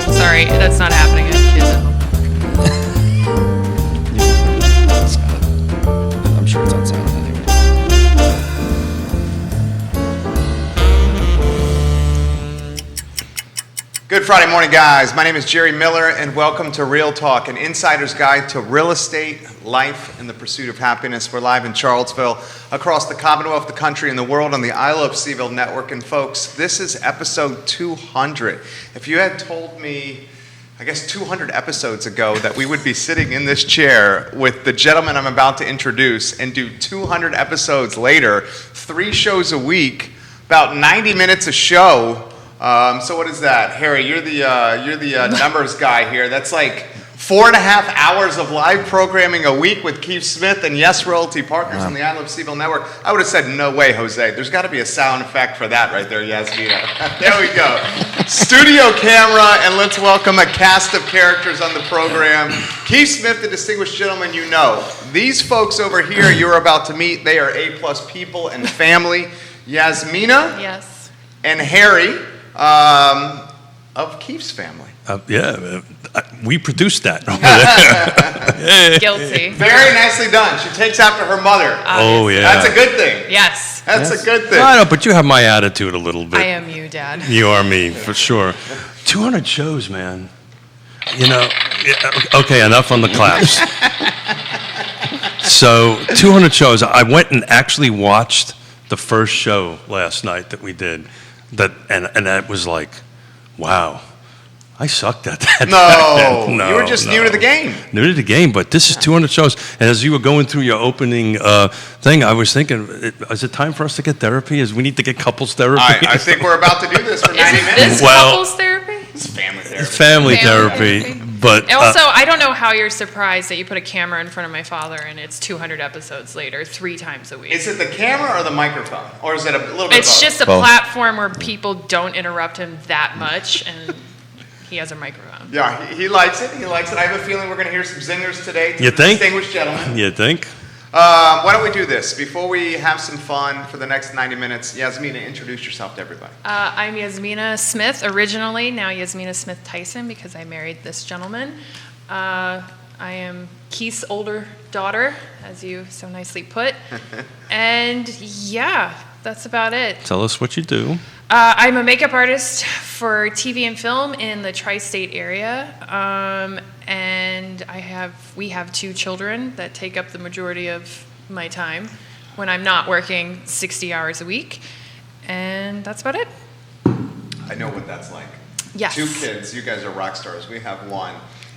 sorry, that's not happening. I have kids at home. I'm sure it's on silent anyway. Good Friday morning, guys. My name is Jerry Miller, and welcome to Real Talk, an insider's guide to real estate, life, and the pursuit of happiness. We're live in Charlottesville, across the Commonwealth, the country, and the world on the I Love CVille Network. And folks, this is episode 200. If you had told me, I guess 200 episodes ago, that we would be sitting in this chair with the gentleman I'm about to introduce and do 200 episodes later, 3 shows a week, about 90 minutes a show. So what is that, Harry? You're the numbers guy here. That's like 4.5 hours of live programming a week with Keith Smith and Yes Realty Partners on the I Love CVille Network. I would have said, no way, Jose. There's got to be a sound effect for that right there, Yasmina. There we go. Studio camera, and let's welcome a cast of characters on the program. Keith Smith, the distinguished gentleman you know. These folks over here you're about to meet, they are A-plus people and family. Yasmina. Yes. And Harry. Of Keith's family. We produced that. Guilty. Very nicely done. She takes after her mother. Oh, yeah. That's a good thing. Yes. That's a good thing. I know, but you have my attitude a little bit. I am you, Dad. You are me, for sure. 200 shows, man. You know, okay, enough on the claps. So, 200 shows. I went and actually watched the first show last night that we did. And that was like, wow, I sucked at that. No, you were just new to the game. New to the game, but this is 200 shows. And as you were going through your opening thing, I was thinking, is it time for us to get therapy? We need to get couples therapy? I think we're about to do this for 90 Is minutes. this couples therapy? It's family therapy. It's family therapy. But Also, I don't know how you're surprised that you put a camera in front of my father and it's 200 episodes later, 3 times a week. Is it the camera or the microphone? Or is it a little bit It's of both? just a Both. platform where people don't interrupt him that much, and he has a microphone. Yeah, he likes it. He likes it. I have a feeling we're going to hear some zingers today. You think? Distinguished gentlemen. you think? Why don't we do this? Before we have some fun for the next 90 minutes, Yasmina, introduce yourself to everybody. I'm Yasmina Smith, originally, now Yasmina Smith-Tyson, because I married this gentleman. I am Keith's older daughter, as you so nicely put. And yeah, that's about it. Tell us what you do. I'm a makeup artist for TV and film in the tri-state area. And we have 2 children that take up the majority of my time when I'm not working 60 hours a week. And that's about it. I know what that's like. Yes. 2 kids, you guys are rock stars. We have 1.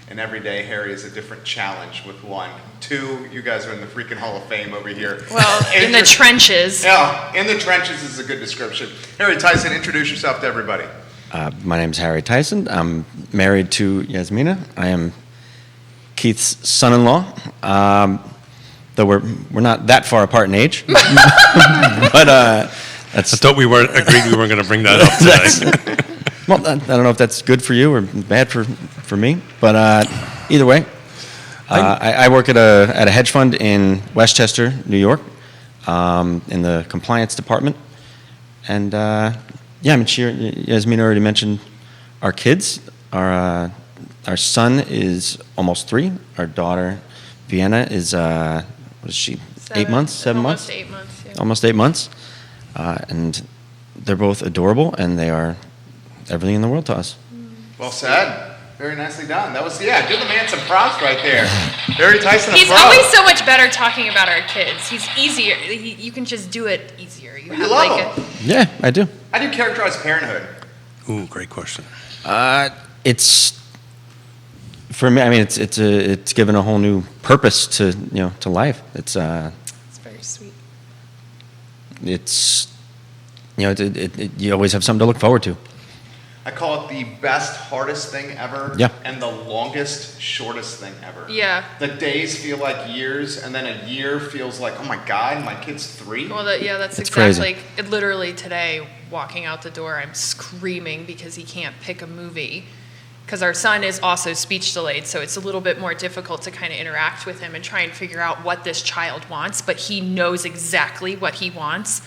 And every day, Harry is a different challenge with 1. 2, you guys are in the freaking Hall of Fame over here. Well, in the trenches. Yeah, in the trenches is a good description. Harry Tyson, introduce yourself to everybody. My name's Harry Tyson. I'm married to Yasmina. I am Keith's son-in-law. Though we're not that far apart in age. But that's... I thought we weren't going to bring that up today. Well, I don't know if that's good for you or bad for me, but either way, I work at a hedge fund in Westchester, New York, in the compliance department, and yeah, I mean, Yasmina already mentioned our kids. Our son is almost 3. Our daughter, Vienna, is what is she? 8 months, 7 months? Almost 8 months. Yeah. Almost 8 months, and they're both adorable, and they are everything in the world to us. Well said. Very nicely done. That was, yeah, give the man some props right there. Harry Tyson, He's pro. always so much better talking about our kids. He's easier. You can just do it easier. You have love like him. Yeah, I do. How do you characterize parenthood? Ooh, great question. It's for me. I mean, it's given a whole new purpose to to life. It's very sweet. it's you always have something to look forward to. I call it the best, hardest thing ever. Yeah. And the longest, shortest thing ever. Yeah. The days feel like years, and then a year feels like, oh my God, my kid's 3. Well, that's It's exactly. crazy. Literally today, walking out the door, I'm screaming because he can't pick a movie. Because our son is also speech delayed, so it's a little bit more difficult to kind of interact with him and try and figure out what this child wants, but he knows exactly what he wants.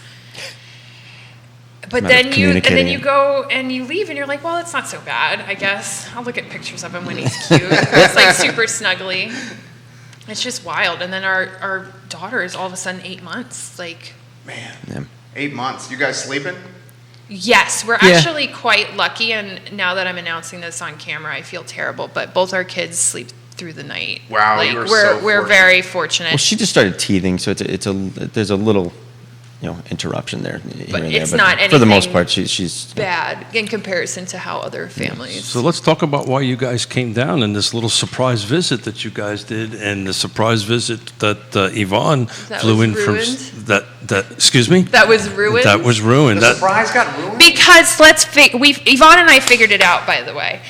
But Not then you communicating it. go and you leave and you're like, well, it's not so bad, I guess. I'll look at pictures of him when he's cute. It's like super snuggly. It's just wild. And then our daughter is all of a sudden 8 months. Like, Man, Yeah. 8 months. You guys sleeping? yes, we're Yeah. actually quite lucky. And now that I'm announcing this on camera, I feel terrible. But both our kids sleep through the night. Wow, like, you are we're so we're fortunate. very fortunate. Well, she just started teething, so there's a little, interruption there. But here and it's there. not For the most anything part, she's bad in comparison to how other families. So let's talk about why you guys came down and this little surprise visit that you guys did, and the surprise visit that Yvonne That flew was in from. ruined? That excuse me. That was ruined. That was ruined. The That, surprise got ruined? Because Yvonne and I figured it out, by the way.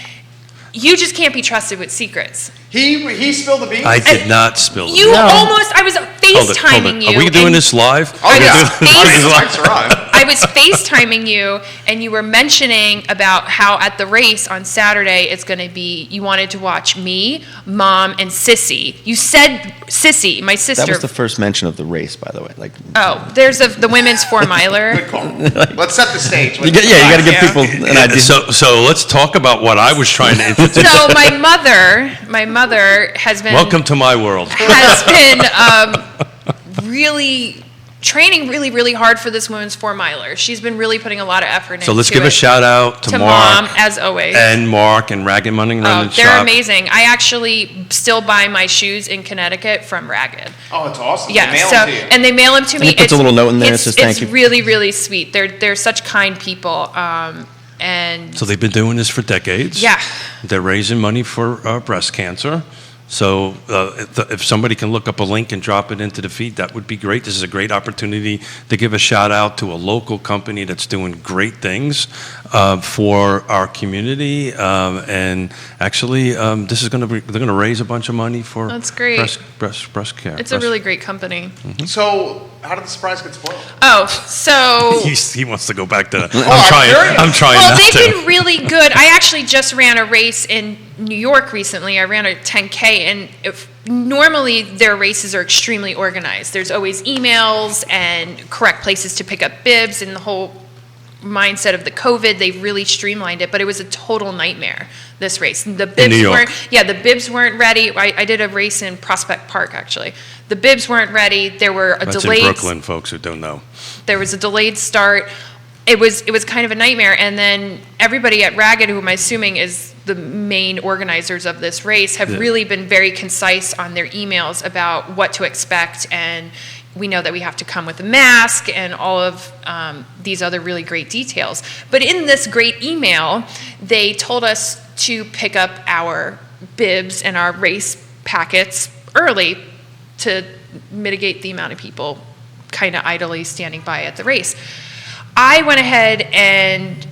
You just can't be trusted with secrets. He spilled the beans? I did not spill. You it. I was Hold FaceTiming it. you. Are we doing and this live? Oh, I yeah. was face- Lights are on. I was FaceTiming you, and you were mentioning about how at the race on Saturday it's going to be, you wanted to watch me, Mom, and Sissy. You said Sissy, my sister. that was the first mention of the race, by the way. Like, Oh, there's the women's 4-miler. Good call. Let's set the stage. you got to give Yeah. people an idea. So let's talk about what I was trying to introduce. So my mother has been Welcome to my world. has been really training really hard for this women's 4-miler. She's been really putting a lot of effort into it. So let's give a shout out to Mom, Mark as always. and Mark and Ragged Money Run and They're Shop. amazing. I actually still buy my shoes in Connecticut from Ragged. Oh, it's awesome. Yeah, They mail so them to you. and they mail them to me. he puts a little note in there that says, "Thank you." It's really sweet. They're such kind people. And So they've been doing this for decades. yeah, They're raising money for breast cancer. So if somebody can look up a link and drop it into the feed, that would be great. This is a great opportunity to give a shout out to a local company that's doing great things for our community. And actually, this is they're going to raise a bunch of money for That's great. breast care. it's a really great company. So, how did the surprise get spoiled? Oh, so He wants to go back to. I'm curious. I'm trying well, not they've to. been really good. I actually just ran a race in New York recently. I ran a 10K, and normally their races are extremely organized. There's always emails and correct places to pick up bibs, and the whole mindset of the COVID, they've really streamlined it, but it was a total nightmare, this race. The bibs New York. the bibs weren't ready. I did a race in Prospect Park, actually. The bibs weren't ready. There were That's delayed in Brooklyn, folks who don't know. there was a delayed start. It was kind of a nightmare. And then everybody at Ragged, who I'm assuming is the main organizers of this race, have Yeah. really been very concise on their emails about what to expect. And we know that we have to come with a mask and all of these other really great details. But in this great email, they told us to pick up our bibs and our race packets early to mitigate the amount of people kind of idly standing by at the race. I went ahead and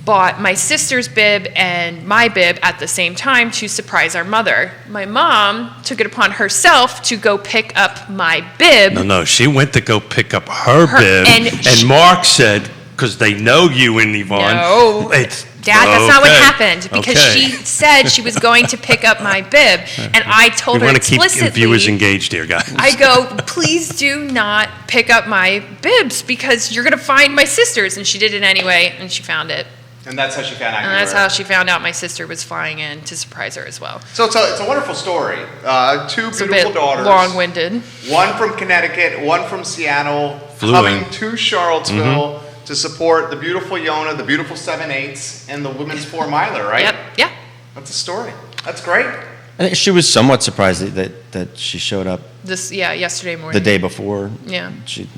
bought my sister's bib and my bib at the same time to surprise our mother. My mom took it upon herself to go pick up my bib. No, she went to go pick up her bib, and and Mark said, because they know you and Yvonne. No. It's, Dad, that's not what okay, happened, because okay. she said she was going to pick up my bib, and I told We her want to keep explicitly. viewers engaged here, guys. I go, please do not pick up my bibs because you're going to find my sister's. And she did it anyway, and she found it. And that's how she found out. And you that's were- how she found out my sister was flying in to surprise her as well. So it's a wonderful story. Two It's a beautiful bit daughters. long-winded. One from Connecticut, one from Seattle, Flew coming in. to Charlottesville to support the beautiful Yonna, the beautiful 7/8, and the women's 4-miler, right? Yep, yeah. That's a story. That's great. I think she was somewhat surprised that she showed up Yesterday morning. the day before. Yeah.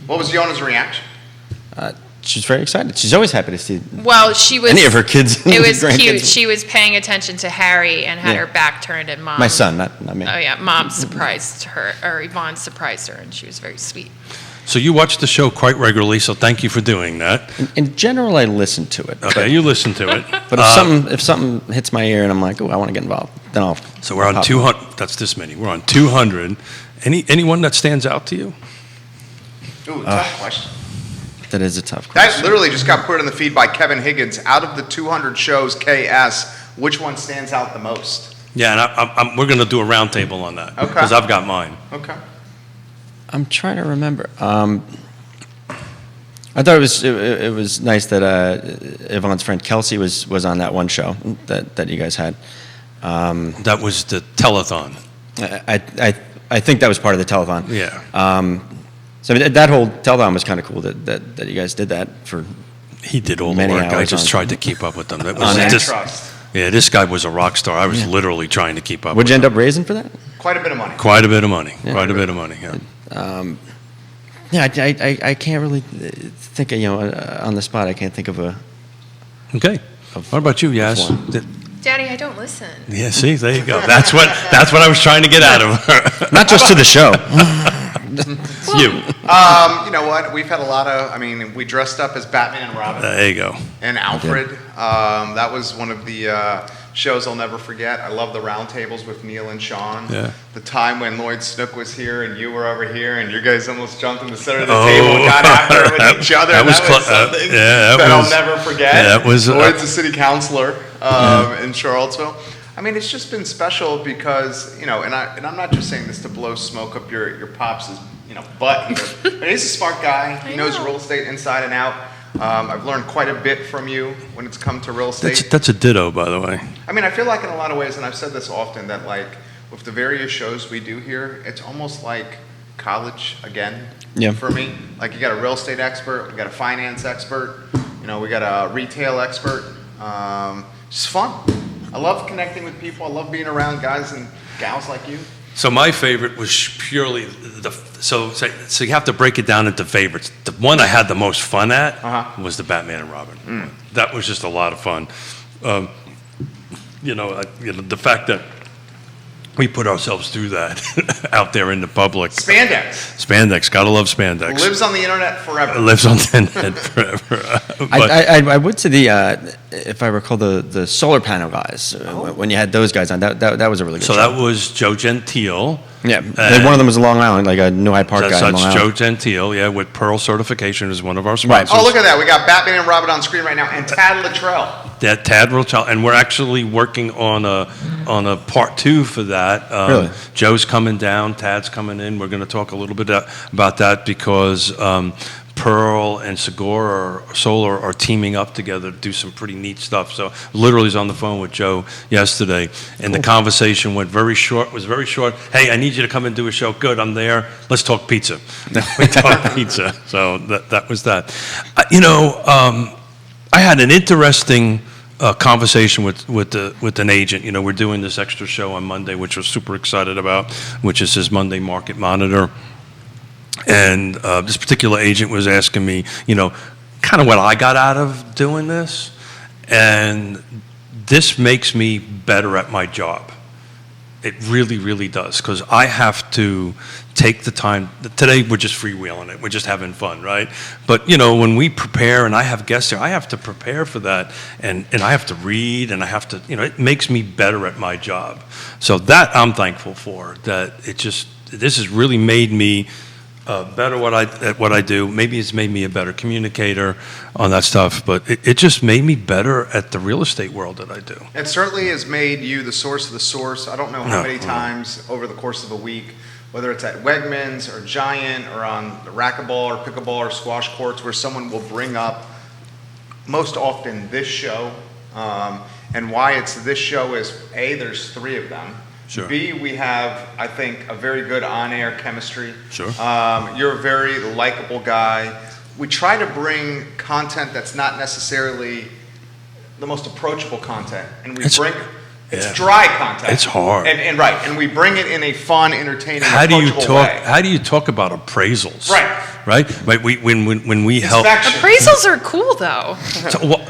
What was Yonna's reaction? She's very excited. She's always happy to see Well, she was. any of her kids. It was grandkids. cute. She was paying attention to Harry and had Yeah. her back turned, and Mom. My son, not me. Oh yeah, Mom surprised her, or Yvonne surprised her, and she was very sweet. So you watch the show quite regularly, so thank you for doing that. In general, I listen to it. Okay, you listen to it. But if something hits my ear and I'm like, oh, I want to get involved, then I'll. So we're on pop 200. That's this many. We're on 200. Anyone that stands out to you? Ooh, tough question. That is a tough That question. literally just got put in the feed by Kevin Higgins. Out of the 200 shows, KS, which one stands out the most? Yeah, and we're going to do a roundtable on that. Okay. Because I've got mine. Okay. I'm trying to remember. I thought it was nice that Yvonne's friend Kelsey was on that one show that you guys had. That was the telethon. I think that was part of the telethon. Yeah. So I mean, that whole telethon was kind of cool that you guys did that for. He did all the many work. I hours just on- tried to keep up with them. That On was that. Trust. yeah, this guy was a rock star. I was literally trying to keep up. What'd you with end up raising for that? Quite a bit of money. Quite a bit of money. Yeah. Quite a bit of money. Yeah. Yeah, I can't really think of, on the spot. I can't think of a. Okay. What about you, Yas? one. Daddy, I don't listen. Yeah. See, there you go. That's what I was trying to get out of her. Not just to the show. You. You know what? We've had a lot of. I mean, we dressed up as Batman and Robin There you go. and Alfred. That was one of the shows I'll never forget. I love the roundtables with Neil and Sean. Yeah. The time when Lloyd Snook was here and you were over here and you guys almost jumped in the center of the table and got after it with each other. That was something that that I'll was- never forget. yeah, that was, Lloyd's a city councilor in Charlottesville. I mean, it's just been special because, and I'm not just saying this to blow smoke up your pops' butt here, but he's a smart guy. He knows know. real estate inside and out. I've learned quite a bit from you when it's come to real estate. That's a ditto, by the way. I mean, I feel like in a lot of ways, and I've said this often, that like with the various shows we do here, it's almost like college again Yeah. for me. Like you got a real estate expert, we got a finance expert, we got a retail expert. It's fun. I love connecting with people. I love being around guys and gals like you. So my favorite was purely so you have to break it down into favorites. The one I had the most fun at was the Batman and Robin. That was just a lot of fun. The fact that we put ourselves through that out there in the public. Spandex, gotta love spandex. Lives on the internet forever. Lives on the internet forever. But I would say if I recall the solar panel guys when you had those guys on that was a really good so show. that was Joe Gentile. Yeah, one of them was a Long Island, like a New Hyde Park guy. in Long That's Joe Island. Gentile, yeah, with Pearl certification is one of our Right. sponsors. Oh, look at that. We got Batman and Robin on screen right now, and Tad Luttrell. That Tad Rothschild, and we're actually working on a part 2 for that. Really? Joe's coming down, Tad's coming in. We're going to talk a little bit about that because Pearl and Segura Solar are teaming up together to do some pretty neat stuff. So literally was on the phone with Joe yesterday, and the conversation was very short. Hey, I need you to come and do a show. Good, I'm there. Let's talk pizza. We talked pizza. So that was that. I had an interesting conversation with an agent. We're doing this extra show on Monday, which we're super excited about, which is his Monday Market Monitor. And this particular agent was asking me, kind of what I got out of doing this. And this makes me better at my job. It really, really does, because I have to take the time. Today, we're just freewheeling it. We're just having fun, right? But, when we prepare, and I have guests here, I have to prepare for that, and I have to read, and I have to, it makes me better at my job. So that I'm thankful for, that this has really made me better at what I do. Maybe it's made me a better communicator on that stuff, but it just made me better at the real estate world that I do. It certainly has made you the source of the source. I don't know how many times over the course of a week, whether it's at Wegmans or Giant or on the racquetball or pickleball or squash courts, where someone will bring up, most often, this show. And why it's this show is, A, there's 3 of them. Sure. B, we have, I think, a very good on-air chemistry. Sure. You're a very likable guy. We try to bring content that's not necessarily the most approachable content, and it's dry content. It's hard. And we bring it in a fun, entertaining, How do you talk about appraisals? Right. When we help. Appraisals are cool, though.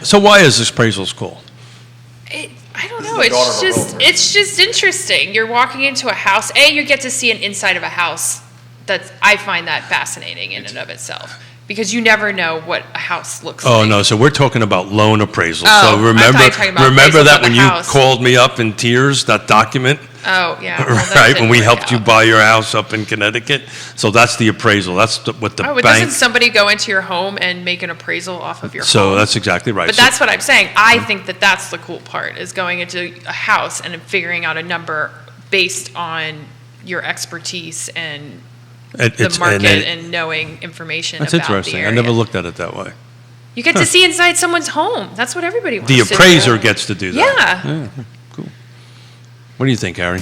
So why is appraisals cool? I don't know. It's just interesting. You're walking into a house. You get to see an inside of a house. I find that fascinating in and of itself, because you never know what a house looks like. Oh no! So we're talking about loan appraisals. Oh, so remember I thought you were talking about appraisals that of when the you house. called me up in tears, that document. Oh yeah. Well, that Right, didn't when we work helped you out. buy your house up in Connecticut. So that's the appraisal. That's what the But bank. doesn't somebody go into your home and make an appraisal off of your home? So that's exactly right. But So- that's what I'm saying. I think that that's the cool part, is going into a house and figuring out a number based on your expertise and the market and knowing information That's about interesting. the area. I never looked at it that way. You get to see inside someone's home. That's what everybody wants The to do. appraiser gets to do that. Yeah. Cool. What do you think, Harry?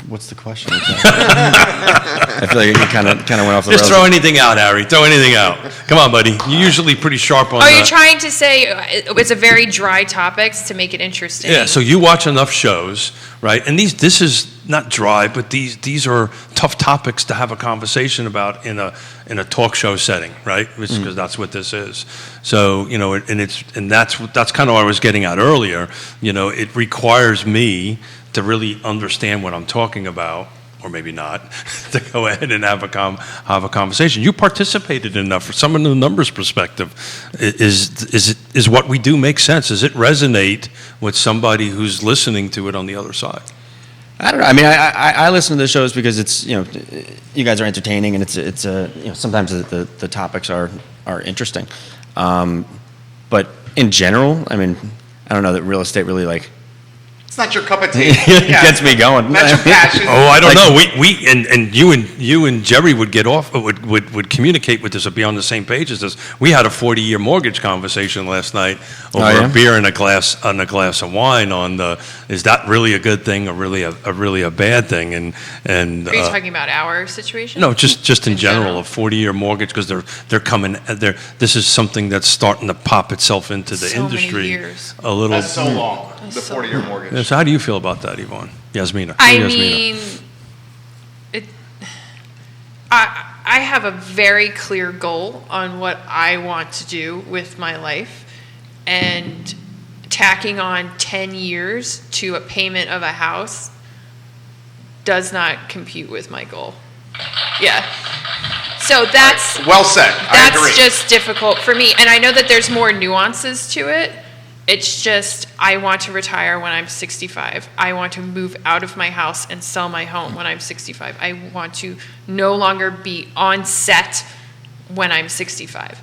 What's the question? I feel like you kind of went off the rails. Just throw anything out, Harry. Throw anything out. Come on, buddy. You're usually pretty sharp on Oh, you're trying to say it's a very dry topics to make it interesting. Yeah, so you watch enough shows, right? And this is not dry, but these are tough topics to have a conversation about in a talk show setting, right? Because that's what this is. So, that's kind of what I was getting at earlier. It requires me to really understand what I'm talking about, or maybe not, to go ahead and have a conversation. You participated enough. For some of the numbers perspective, is what we do make sense? Does it resonate with somebody who's listening to it on the other side? I don't know. I mean, I listen to the shows because it's you guys are entertaining, and it's sometimes the topics are interesting, but in general, I mean, I don't know that real estate really It's not your cup of tea. gets me going. That's your passion. Oh, I don't know. We and you and Jerry would get off would communicate with us or be on the same page as us. We had a 40-year mortgage conversation last night over a beer and a glass of wine. Is that really a good thing or really a bad thing? And Are you talking about our situation? no, just in general, a 40-year mortgage, because they're coming. This is something that's starting to pop itself into the So many industry years. a little. That's so long. The 40-year mortgage. So how do you feel about that, Yvonne? Yasmina? I Yasmina. mean, I have a very clear goal on what I want to do with my life, and tacking on 10 years to a payment of a house does not compute with my goal. Yeah. So that's Well said. I agree. that's just difficult for me, and I know that there's more nuances to it. It's just, I want to retire when I'm 65. I want to move out of my house and sell my home when I'm 65. I want to no longer be on set when I'm 65.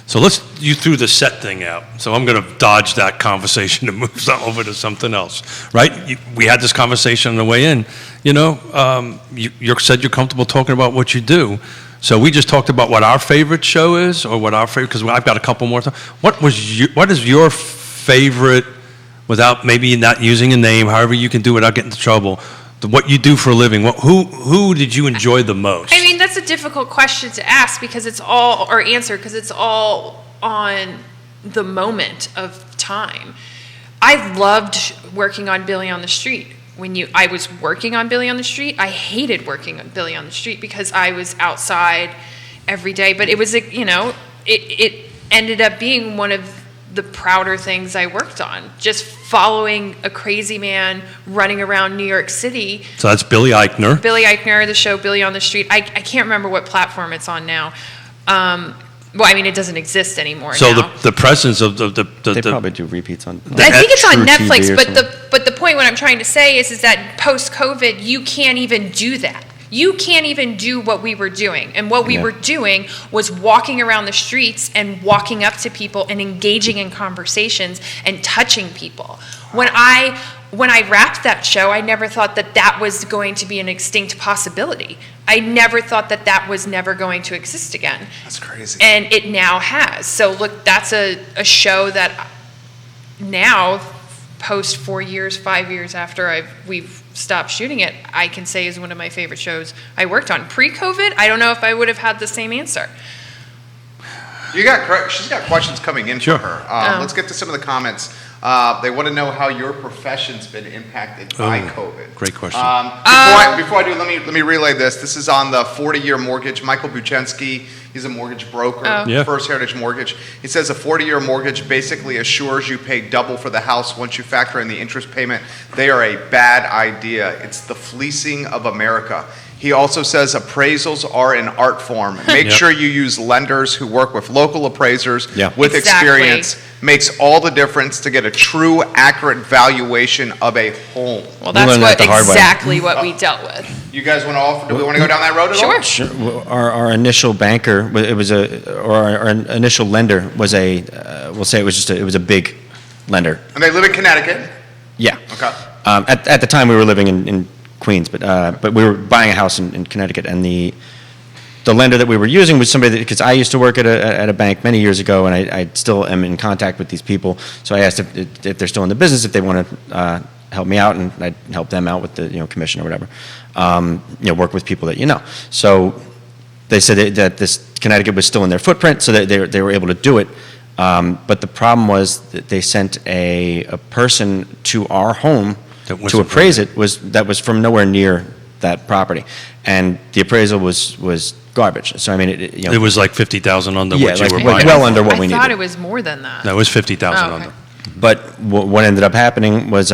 So you threw the set thing out. So I'm going to dodge that conversation and move over to something else, right? We had this conversation on the way in. You said you're comfortable talking about what you do. So we just talked about what our favorite show is, or what our favorite, because I've got a couple more. What is your favorite, without maybe not using a name, however you can do without getting into trouble, what you do for a living? Who did you enjoy the most? I mean, that's a difficult question to ask because it's all on the moment of time. I loved working on Billy on the Street. I was working on Billy on the Street, I hated working on Billy on the Street because I was outside every day. But it was, it ended up being one of the prouder things I worked on. Just following a crazy man running around New York City. So that's Billy Eichner. Billy Eichner, the show Billy on the Street. I can't remember what platform it's on now. Well, I mean, it doesn't exist anymore so now. the presence of the They probably do repeats on. I think it's on True Netflix, TV or but the point what I'm trying to say is that post-COVID, you can't even do that. You can't even do what we were doing. And what we were doing was walking around the streets and walking up to people and engaging in conversations and touching people. When I wrapped that show, I never thought that was going to be an extinct possibility. I never thought that was never going to exist again. That's crazy. And it now has. So look, that's a show that now, post 4 years, 5 years after we've stopped shooting it, I can say is one of my favorite shows I worked on. Pre-COVID, I don't know if I would have had the same answer. She's got questions coming in for her. Let's get to some of the comments. They want to know how your profession's been impacted by COVID. Great question. Before I do, let me relay this. This is on the 40-year mortgage. Michael Buchensky, he's a mortgage broker, First Heritage Mortgage. He says a 40-year mortgage basically assures you pay double for the house once you factor in the interest payment. They are a bad idea. It's the fleecing of America. He also says appraisals are an art form. Make sure you use lenders who work with local appraisers with experience. Makes all the difference to get a true, accurate valuation of a home. Well, that's exactly what we dealt with. You guys do we want to go down that road at all? Sure. Well, our initial banker, our initial lender was we'll say it was a big lender. And they live in Connecticut? Yeah. Okay. At the time we were living in Queens, but we were buying a house in Connecticut, and the lender that we were using was somebody because I used to work at a bank many years ago, and I still am in contact with these people. So I asked if they're still in the business, if they want to help me out, and I'd help them out with the commission or whatever. Work with people that you know. So they said that this Connecticut was still in their footprint, so that they were able to do it. But the problem was that they sent a person to our home to appraise it that was from nowhere near that property, and the appraisal was garbage. So I mean, it was like 50,000 under what you were like buying. well under what we I needed. thought it was more than that. That was 50,000 Oh, okay. under. But what ended up happening was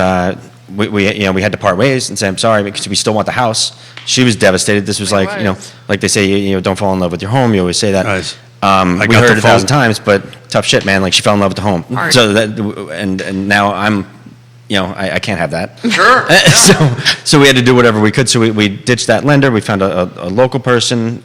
we had to part ways and say, I'm sorry, because we still want the house. She was devastated. This was like they say, don't fall in love with your home. You always say that. Nice. We heard it 1,000 times, but tough shit, man. Like, she fell in love with the home. Hard. So that, and now I'm, I can't have that. Sure. So we had to do whatever we could. So we ditched that lender. We found a local person.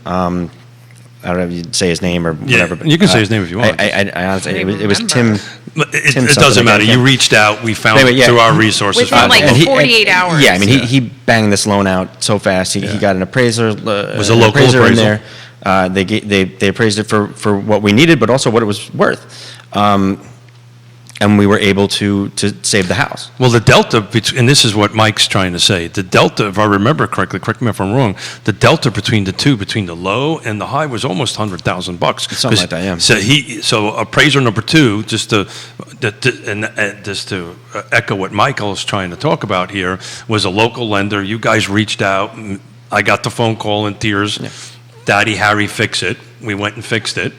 I don't know if you'd say his name or whatever. But, you can say his name if you want. I honestly, it was remember. Tim. It doesn't matter. You reached out. We found Anyway, through our resources. Within like And 48 hours. Yeah, I mean, he banged this loan out so fast. He got an appraiser. Was a local appraiser in appraisal. there. They appraised it for what we needed, but also what it was worth. And we were able to save the house. Well, the delta, and this is what Mike's trying to say, the delta, if I remember correctly, correct me if I'm wrong, the delta between the low and the high was almost $100,000. Something like that, yeah. So appraiser number two, just to echo what Michael is trying to talk about here, was a local lender. You guys reached out. I got the phone call in tears. Yeah. Daddy Harry, fix it. We went and fixed it.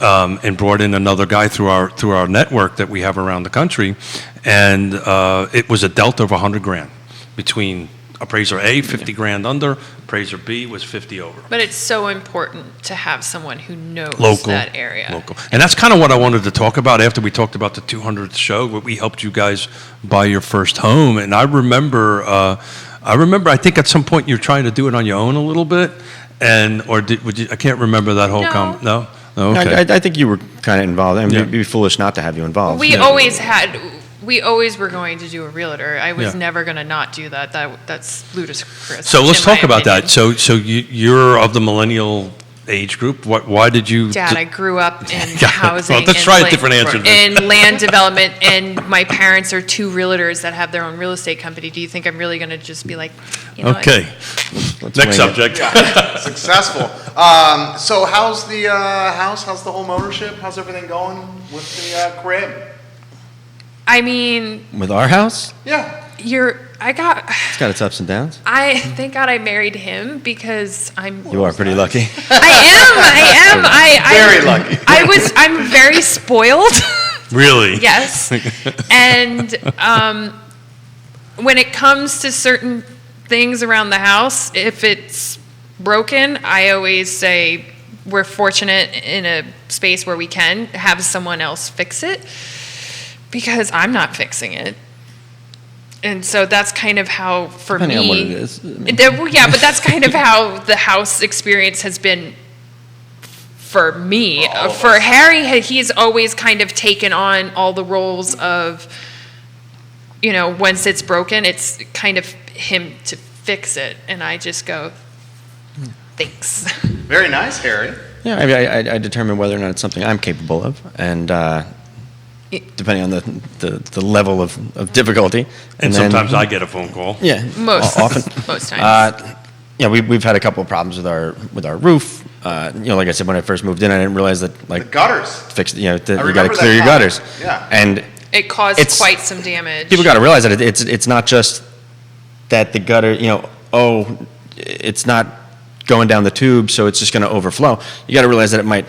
And brought in another guy through our network that we have around the country, and it was a delta of $100,000 between appraiser A, 50 grand under, appraiser B was 50 over. But it's so important to have someone who knows that area. Local. And that's kind of what I wanted to talk about after we talked about the 200th show, where we helped you guys buy your first home. And I remember, I think at some point you're trying to do it on your own a little bit, I can't remember that whole No? Oh, okay. I think you were kind of involved. I mean, it'd be foolish not to have you involved. We always were going to do a realtor. I was never going to not do that. That's ludicrous. So let's talk about that. So you're of the millennial age group. Why did you? Dad, I grew up in housing. Well, let's try a different answer. In land development, and my parents are two realtors that have their own real estate company. Do you think I'm really going to just be like, okay? Next subject. Successful. So how's the house? How's the home ownership? How's everything going with the crib? I mean, with our house? Yeah. It's got its ups and downs. Thank God I married him because You are pretty lucky. I am. Very lucky. I'm very spoiled. Really? Yes. And when it comes to certain things around the house, if it's broken, I always say we're fortunate in a space where we can have someone else fix it, because I'm not fixing it. And so that's kind of how, for Depending me, on what it is. Yeah, but that's kind of how the house experience has been for me. For Harry, he's always kind of taken on all the roles of, once it's broken, it's kind of him to fix it. And I just go, thanks. Very nice, Harry. Yeah, I mean, I determine whether or not it's something I'm capable of, and depending on the level of difficulty. And sometimes I get a phone call. Yeah, often. Most times. We've had a couple of problems with our roof. Like I said, when I first moved in, I didn't realize that The gutters. fixed. You got to clear your gutters. Yeah. And It caused quite some damage. people got to realize that it's not just that the gutter. It's not going down the tube, so it's just going to overflow. You got to realize that it might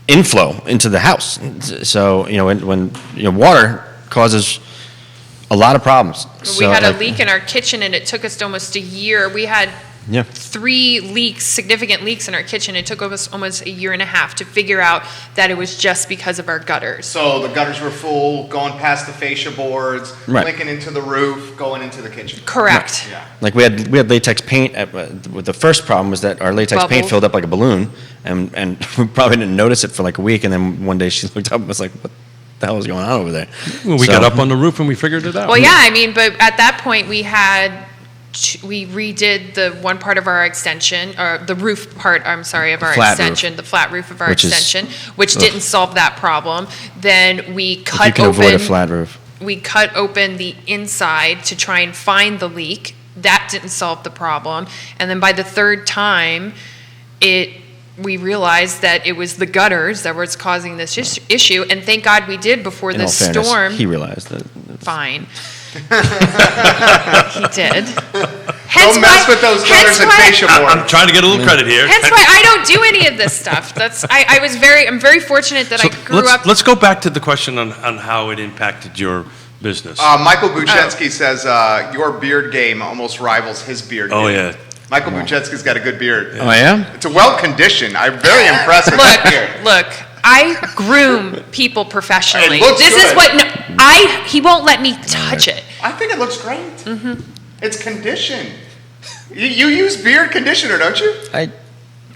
inflow into the house. So when water causes a lot of problems. We had a leak in our kitchen, and it took us almost a year. We had Yeah. 3 significant leaks in our kitchen. It took us almost a year and a half to figure out that it was just because of our gutters. So the gutters were full, going past the fascia boards, Right. linking into the roof, going into the kitchen. Correct. Yeah. Like we had latex paint. The first problem was that our latex paint Bubbles. filled up like a balloon, and we probably didn't notice it for like a week. And then one day she looked up and was like, "What the hell is going on over there?" Well, we got up on the roof and we figured it out. Well, yeah, I mean, but at that point we had we redid the one part of our extension, or the roof part, I'm sorry, of our flat extension, the flat roof of our Which is- extension, which didn't solve that problem. Then we If cut you can open. avoid a flat roof. We cut open the inside to try and find the leak. That didn't solve the problem. And then by the third time, we realized that it was the gutters that was causing this issue. And thank God we did before In the all fairness, storm. he realized that. Fine. He did. Hence Don't mess why- with those hence gutters and why- fascia I'm board. trying to get a little credit here. Hence why I don't do any of this stuff. I'm very fortunate that I grew up. Let's go back to the question on how it impacted your business. Michael Buchetsky says your beard game almost rivals his beard game. Oh, yeah. Michael Buchetsky's got a good beard. Oh, yeah? It's a well-conditioned. I'm very impressed with that beard. Look, I groom people professionally. It looks This good. is what he won't let me touch it. I think it looks great. It's conditioned. You use beard conditioner, don't you?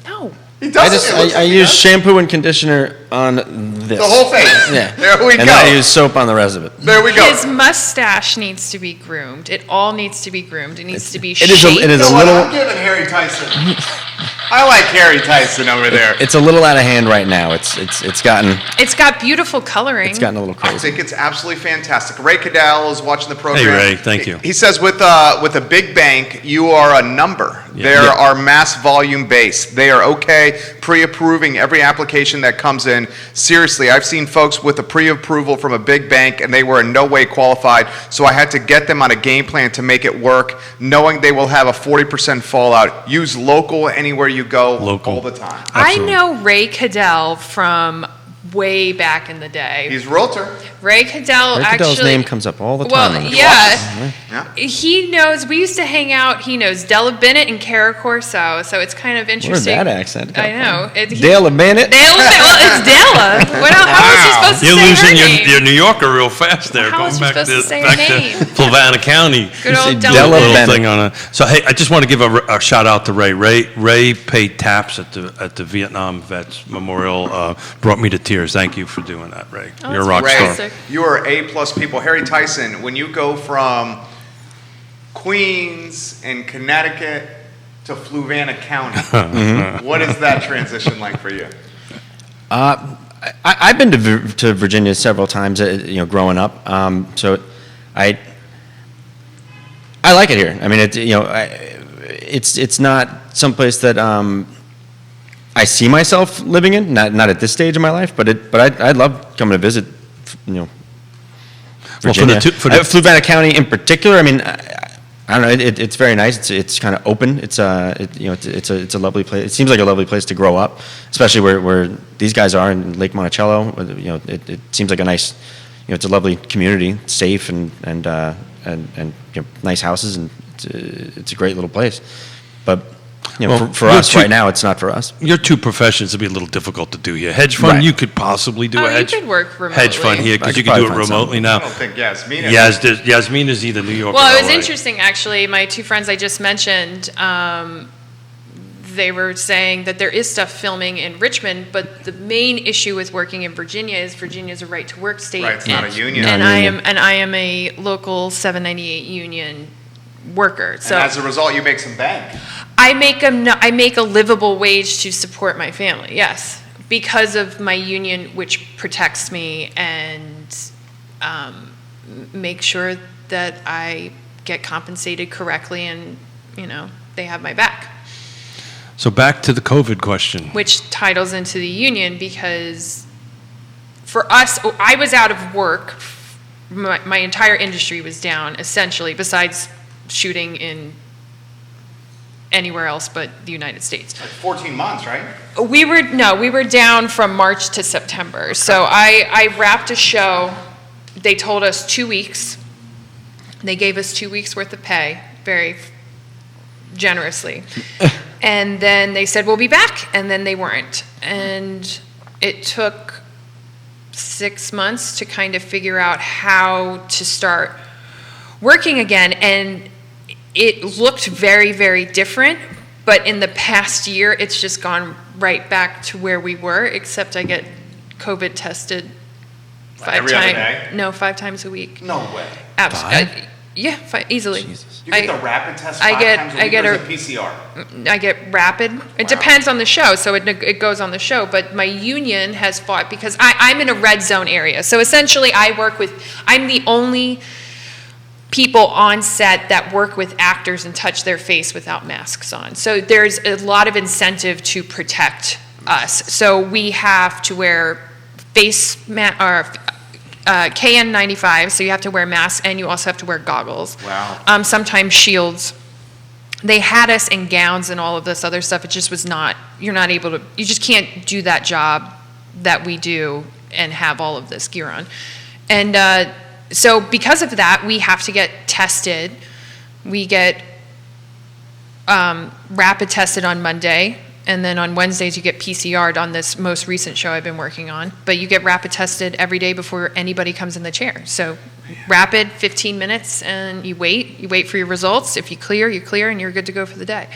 No. He does. I use shampoo and conditioner on this. the whole face. Yeah. There we And go. then I use soap on the rest of it. There we go. His mustache needs to be groomed. It all needs to be groomed. It needs to be It is shaped. it is You a know what? little I'm giving Harry Tyson. I like Harry Tyson over there. it's a little out of hand right now. It's gotten It's got beautiful coloring. a little I crazy. think it's absolutely fantastic. Ray Cadell is watching the program. Hey, Ray, thank you. He says, with a big bank, you are a number. There are mass volume based. They are okay pre-approving every application that comes in. Seriously, I've seen folks with a pre-approval from a big bank, and they were in no way qualified, so I had to get them on a game plan to make it work, knowing they will have a 40% fallout. Use local anywhere you go Local. all the time. I Absolutely. know Ray Cadell from way back in the day. He's a realtor. Ray Cadell Ray Cadell's actually. name comes up all the time. Well, on the yeah. Yeah. He knows, we used to hang out, he knows Della Bennett and Cara Corso, so it's kind of Where'd interesting. that accent come I know. from? Dale Bennett? Dale Bennett, well, it's Della. How was you supposed to You're say losing her name? your New Yorker real fast there. How going was you back supposed to say her back name? to Fluvanna County. Good old say Della Della Bennett. Bennett. Thing on a, so hey, I just want to give a shout out to Ray. Ray paid taps at the Vietnam Vets Memorial. Brought me to tears. Thank you for doing that, Ray. Oh, You're a that's rock Ray, star. fantastic. you are A-plus people. Harry Tyson, when you go from Queens and Connecticut to Fluvanna County, what is that transition like for you? I've been to Virginia several times, growing up. So I like it here. I mean, it's not someplace that I see myself living in. Not at this stage of my life, but I love coming to visit. Virginia. Fluvanna County in particular. I mean, I don't know. It's very nice. It's kind of open. It's a lovely place. It seems like a lovely place to grow up, especially where these guys are in Lake Monticello. It seems like a nice. It's a lovely community, it's safe and nice houses, and it's a great little place. But Well, for us right now, it's not for us. Your two professions would be a little difficult to do here. Hedge fund, Right. you could possibly do Oh, a you hedge. could work Hedge fund remotely. here I because could you can do it probably find remotely I now. don't think Yasmina. Yasmina's either New York Well, or it was LA. interesting, actually. My two friends I just mentioned, they were saying that there is stuff filming in Richmond, but the main issue with working in Virginia is Virginia's a right-to-work state. Right, it's not a union. And Not a I union. am a local 798 union worker. So And as a result, you make some bank. I make a livable wage to support my family. Yes, because of my union, which protects me and make sure that I get compensated correctly, and they have my back. So back to the COVID question. Which titles into the union, because for us, I was out of work. My entire industry was down, essentially, besides shooting in anywhere else but the United States. Like 14 months, right? We were down from March to September. So I wrapped a show. They told us 2 weeks. They gave us 2 weeks worth of pay, very generously. And then they said, we'll be back. And then they weren't. And it took 6 months to kind of figure out how to start working again. And it looked very, very different. But in the past year, it's just gone right back to where we were, except I get COVID tested Every other day? No, 5 times a week. No way. Absolutely. Yeah, easily. You get the rapid test I five get- times a I week, get or a- is it PCR? I get rapid. It depends on the show, so it goes on the show. But my union has fought because I'm in a red zone area. So essentially, I'm the only people on set that work with actors and touch their face without masks on. So there's a lot of incentive to protect us. So we have to wear KN95, so you have to wear masks, and you also have to wear goggles. Wow. Sometimes shields. They had us in gowns and all of this other stuff. It just was not, you just can't do that job that we do and have all of this gear on. And so because of that, we have to get tested. We get rapid tested on Monday, and then on Wednesdays you get PCR'd on this most recent show I've been working on. But you get rapid tested every day before anybody comes in the chair. So rapid, 15 minutes, and you wait for your results. If you clear, and you're good to go for the day.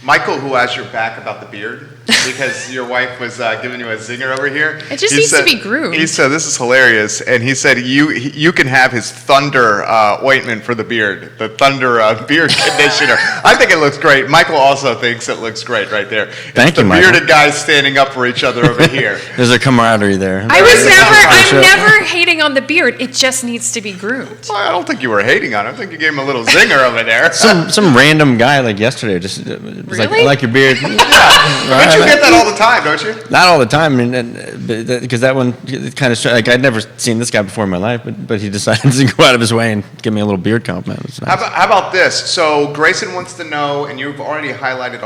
Michael, who has your back about the beard, because your wife was giving you a zinger over here. It just needs to be groomed. He said, this is hilarious, and he said, you can have his Thunder ointment for the beard, the Thunder beard conditioner. I think it looks great. Michael also thinks it looks great right there. Thank you, the Michael. bearded guys standing up for each other over here. There's a camaraderie there. I'm never hating on the beard. It just needs to be groomed. Well, I don't think you were hating on him. I think you gave him a little zinger over there. Some random guy like yesterday just was like, Really? I like your beard. But you get that all the time, don't you? Not all the time, because that one kind of like I'd never seen this guy before in my life, but he decided to go out of his way and give me a little beard compliment. It's nice. How about this? So Grayson wants to know, and you've already highlighted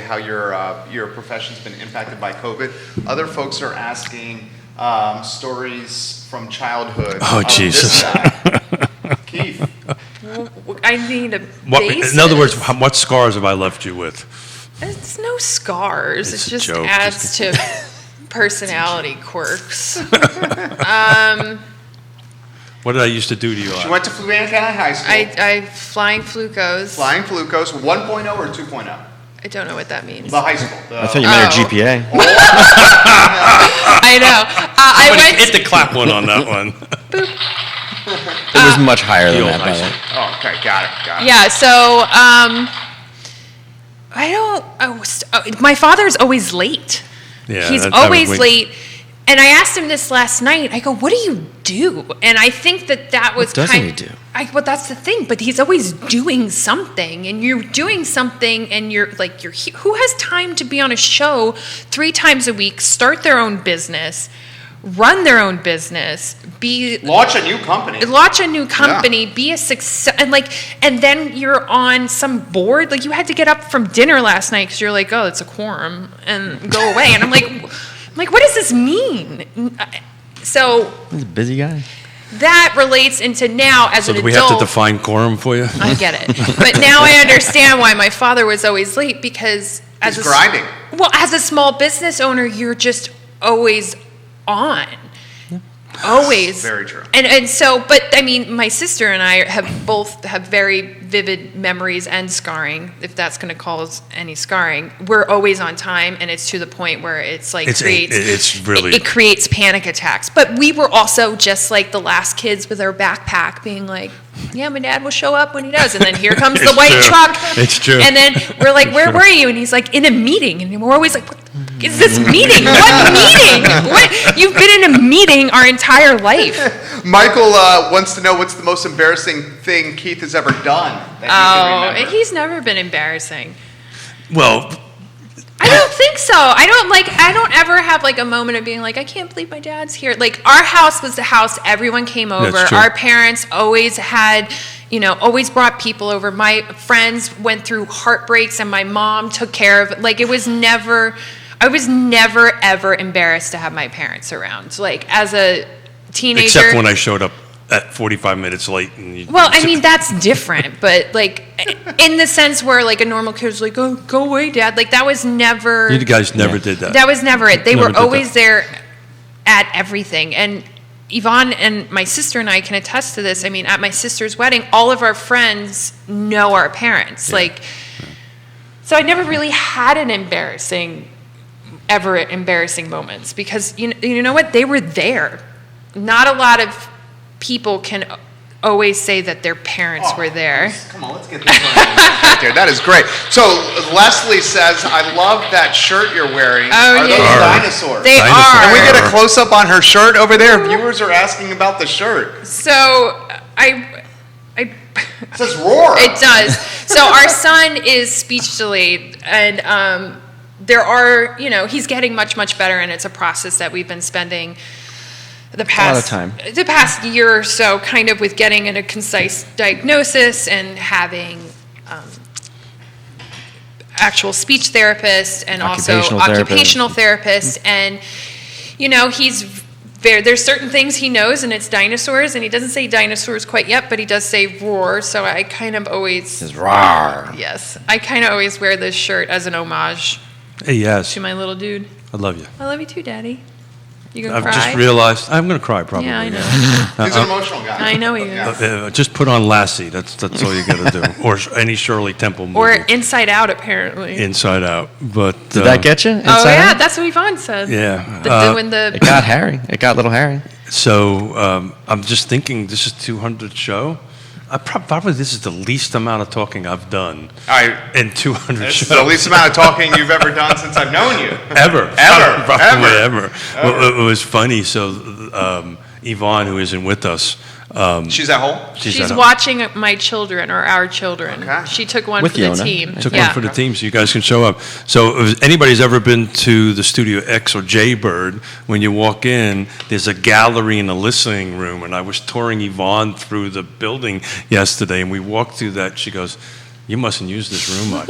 how your profession's been impacted by COVID. Other folks are asking stories from childhood. Oh, of Jesus. this guy. Keith. I need a basis. In other words, what scars have I left you with? It's no scars. It's It a just joke. adds to personality quirks. What did I used to do to you? She went to Fluvanna County High School. I flying flukos. Flying Flukos, 1.0 or 2.0? I don't know what that means. The high school. I thought you meant her Oh. GPA. I know. I Somebody went. hit the clap one on that one. It was much higher than the that, old by the high way. Oh, okay, got it. Yeah. So I don't. My father's always late. Yeah, He's that always would- late. And I asked him this last night. I go, "What do you do?" And I think that was What doesn't kind. he do? Well, that's the thing. But he's always doing something, and you're doing something, and you're who has time to be on a show 3 times a week, start their own business, run their own business, Launch a new company. be a success, and then you're on some board. Like, you had to get up from dinner last night because you're like, oh, it's a quorum, and go away. And I'm like, what does this mean? So He's a busy guy. that relates into now as So an do we adult. have to define quorum for you? I get it, but now I understand why my father was always late, because He's grinding. as a small business owner, you're just always on. Always. Very true. And so, but I mean, my sister and I both have very vivid memories and scarring, if that's going to cause any scarring. We're always on time, and it's to the point where it's like It's really- it creates panic attacks. But we were also just like the last kids with our backpack, being like, yeah, my dad will show up when he does, and then here comes the It's white true. truck. It's true. And then we're like, where were you? And he's like, in a meeting. And we're always like, what is this meeting? What meeting? What? You've been in a meeting our entire life. Michael wants to know what's the most embarrassing thing Keith has ever done that you can remember. He's never been embarrassing. Well, I don't think so. I don't ever have like a moment of being like, I can't believe my dad's here. Like, our house was the house everyone came over. That's true. Our parents always had, always brought people over. My friends went through heartbreaks, and my mom took care of it. Like, I was never ever embarrassed to have my parents around. Like, as a teenager. except when I showed up at 45 minutes late. Well, I mean, that's different, but like in the sense where like a normal kid's like, oh, go away, Dad. Like, that was never. You guys never did that. That was never it. They Never were did always that. there at everything. And Yvonne and my sister and I can attest to this. I mean, at my sister's wedding, all of our friends know our parents. Yeah. Like, so I never really had an embarrassing moments, because you know what? They were there. Not a lot of people can always say that their parents were there. Come on, let's get this right there. That is great. So Leslie says, I love that shirt you're wearing. Oh, Are yeah. those dinosaurs? They Dinosaurs. are. Can we get a close-up on her shirt over there? Viewers are asking about the shirt. So It says roar. It does. So our son is speech delayed, and there are, he's getting much, much better, and it's a process that we've been spending the past year or so, kind of with getting a concise diagnosis and having actual speech therapists and also occupational therapists, and there's certain things he knows, and it's dinosaurs, and he doesn't say dinosaurs quite yet, but he does say roar, so I kind of always... It's roar. Yes. I kind of always wear this shirt as an homage Hey, yes. to my little dude. I love you. I love you too, Daddy. You gonna I've cry? just realized I'm going to cry probably. Yeah, I know. He's an emotional guy. I know he is. Just put on Lassie. That's all you got to do. Or any Shirley Temple movie. Or Inside Out, apparently. Inside Out. But Did that get you? Oh, Inside yeah, Out? that's what Yvonne said. Yeah. When the It got Harry. It got little Harry. So I'm just thinking this is 200 show. Probably this is the least amount of talking I've done All right. in 200 This shows. is the least amount of talking you've ever done since I've known you. Ever. Probably ever. Ever. It was funny. So Yvonne, who isn't with us, She's at home? she's at home. watching my children or our children. Okay. She took one With for the Yonna. team. Took one for the team, so you guys can show up. So if anybody's ever been to the Studio X or Jaybird, when you walk in, there's a gallery and a listening room. And I was touring Yvonne through the building yesterday, and we walked through that. She goes, "You mustn't use this room much."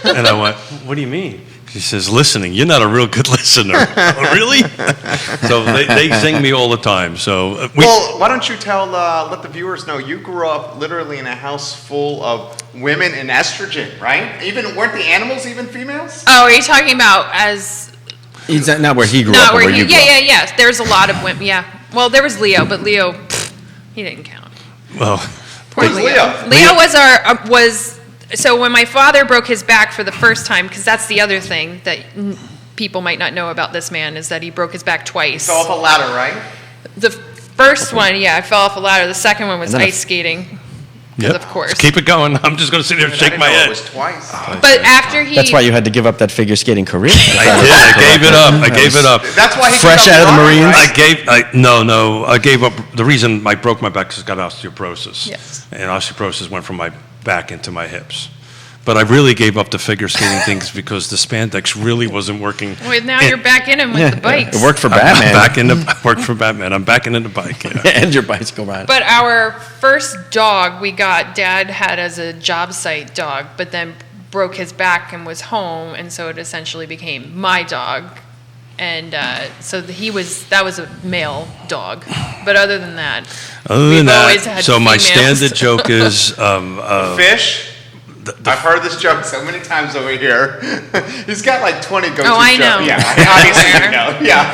And I went, "What do you mean?" She says, "Listening. You're not a real good listener." Oh, really? So they sing me all the time. So Well, why don't you let the viewers know, you grew up literally in a house full of women and estrogen, right? Weren't the animals even females? Oh, are you talking about as... He's not where he grew Not up, or where you grew up. Yeah. There's a lot of women, yeah. Well, there was Leo, but Leo, he didn't count. well, Poor Who's Leo? Leo was so when my father broke his back for the first time, because that's the other thing that people might not know about this man, is that he broke his back twice. Fell off a ladder, right? The first one, I fell off a ladder. The second one was And then ice skating, because of course. Let's keep it going. I'm just going to sit here and I shake didn't my know head. It was twice. But after he... That's why you had to give up that figure skating career. I did. I gave it up. I gave it up. That's why he Fresh kept out of the running, Marines? right? I gave up. The reason I broke my back is I got osteoporosis. Yes. And osteoporosis went from my back into my hips. But I really gave up the figure skating things because the spandex really wasn't working. Well, now you're back in him with the bikes. It worked for I'm Batman. back in I worked for Batman. I'm back into the bike. Yeah. And your bicycle ride. But our first dog Dad had as a job site dog, but then broke his back and was home, and so it essentially became my dog. And so that was a male dog. But other than that, we've always had so my females. standard joke is Fish? I've heard this joke so many times over here. He's got like 20 go-to Oh, I know. jokes. Yeah, obviously you know. Yeah.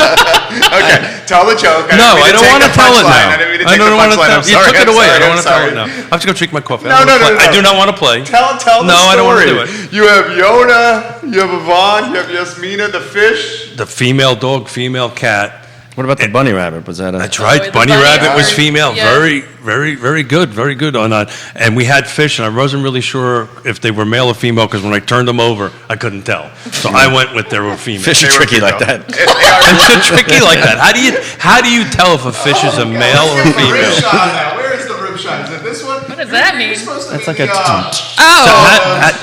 Okay, tell the joke. No, I don't want to tell it now. I didn't mean to I take don't the want to punchline. tell I'm it. You sorry. took it I'm away. sorry, I don't I'm want to tell sorry. it now. I have to go drink my coffee. No. I do not want to play. Tell the story. No, I don't want to do it. You have Yonna, you have Yvonne, you have Yasmina, the fish. The female dog, female cat. What about the bunny rabbit? Was that a... That's right. the Bunny bunny rabbit was rabbit. female. Yeah. Very good on that. And we had fish, and I wasn't really sure if they were male or female because when I turned them over, I couldn't tell. So I went with they were female. Fish are They were tricky like female. that. Fish are tricky like that. How do you tell if a fish is a male or Where's the rib female? shot now? Where is the rib shot? Is it this one? What does that mean? That's like a...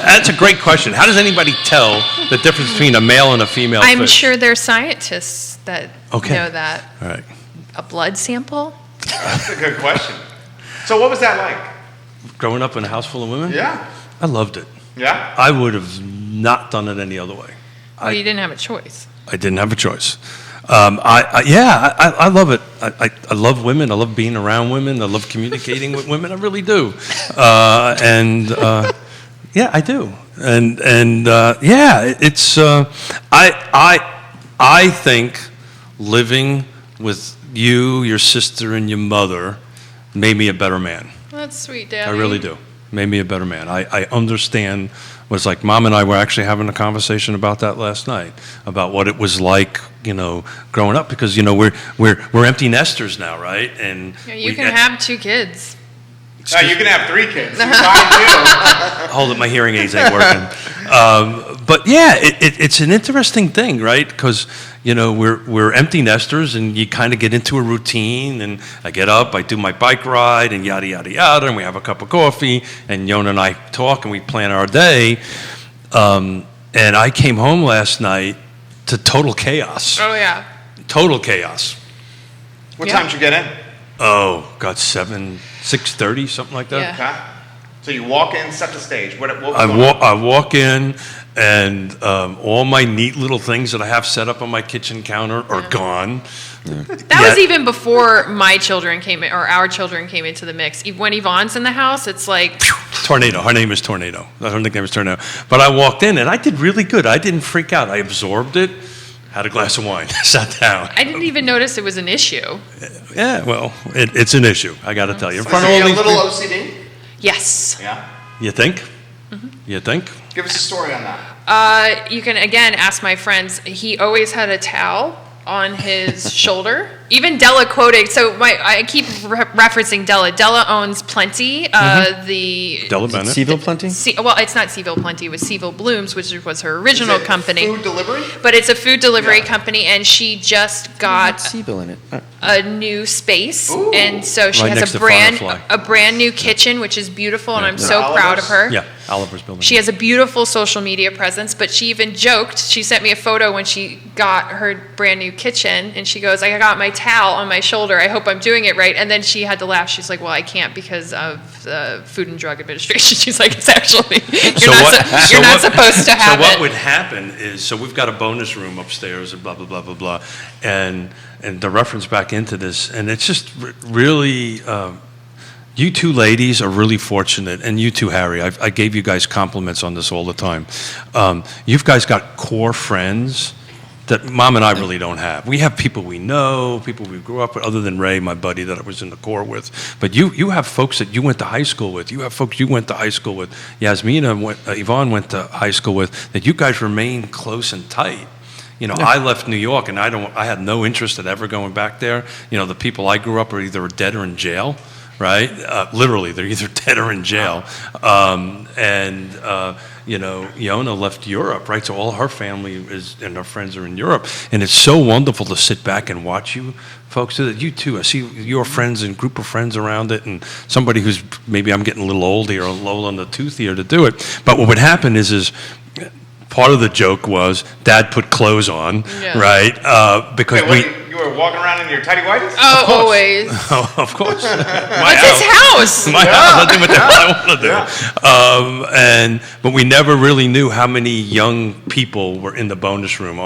That's a great question. How does anybody tell the difference between a male and a female I'm fish? sure there's scientists that Okay. know that. All right. A blood sample? That's a good question. So what was that like? Growing up in a house full of women? Yeah. I loved it. Yeah? I would have not done it any other way. Well, you didn't have a choice. I didn't have a choice. I love it. I love women. I love being around women. I love communicating with women. I really do. Yeah, I do. It's. I think living with you, your sister, and your mother made me a better man. That's sweet, Daddy. I really do. Made me a better man. I understand what it's like. Mom and I were actually having a conversation about that last night, about what it was like, growing up, because we're empty nesters now, right? And Yeah, you can have 2 kids. No, you can have 3 kids. You buy Hold it, my hearing aids ain't working. But yeah, it's an interesting thing, right? Because we're empty nesters, and you kind of get into a routine. And I get up, I do my bike ride, and yada yada yada, and we have a cup of coffee, and Yonna and I talk, and we plan our day. And I came home last night to total chaos. Oh, yeah. Total chaos. What time did you get in? Oh, God, 6:30, something like that. Yeah. Okay. So you walk in, set the stage. What was I going on? I walk in, and all my neat little things that I have set up on my kitchen counter are gone. That was even before my children came in, or our children came into the mix. When Yvonne's in the house, it's like... Tornado. Her name is Tornado. Her nickname is Tornado. But I walked in, and I did really good. I didn't freak out. I absorbed it, had a glass of wine, sat down. I didn't even notice it was an issue. Yeah, well, it's an issue, I got to tell you. In So front of you all a these little people- OCD? Yes. Yeah. You think? You think? Give us a story on that. You can, again, ask my friends. He always had a towel on his shoulder. Even Della quoted, so I keep referencing Della. Della owns Plenty, the... Della Bennett. CVille Plenty? Well, it's not CVille Plenty, it was CVille Blooms, which was her original Is it company. Food delivery? But it's a food delivery Yeah. company, and she just got CVille in it. a new space, Ooh. and so she Right has next a to Firefly. brand new kitchen, which is beautiful, and I'm so Oliver's? proud of her. Yeah, Oliver's building. She has a beautiful social media presence, but she even joked. She sent me a photo when she got her brand new kitchen, and she goes, "I got my towel on my shoulder. I hope I'm doing it right." And then she had to laugh. She's like, "Well, I can't because of the Food and Drug Administration." She's like, "It's actually you're not supposed to have So what it." would happen is, so we've got a bonus room upstairs, and blah blah blah blah blah, and the reference back into this, and it's just really. You two ladies are really fortunate, and you too, Harry. I gave you guys compliments on this all the time. You've guys got core friends that Mom and I really don't have. We have people we know, people we grew up with, other than Ray, my buddy that I was in the Corps with. But you have folks that you went to high school with. You have folks you went to high school with. Yasmina, Yvonne went to high school with, that you guys remain close and tight. I left New York, and I had no interest in ever going back there. The people I grew up are either dead or in jail. Right? Literally, they're either dead or in jail. Yonna left Europe, right? So all her family and her friends are in Europe. And it's so wonderful to sit back and watch you folks do that. You too. I see your friends and group of friends around it, and somebody who's, maybe I'm getting a little old here, a little on the tooth here to do it. But what would happen is part of the joke was Dad put clothes on, right? Because You were walking around in your tighty whities? Oh, always. Oh, of course. It's his house. My house. I do what the hell I want to do. But we never really knew how many young people were in the bonus room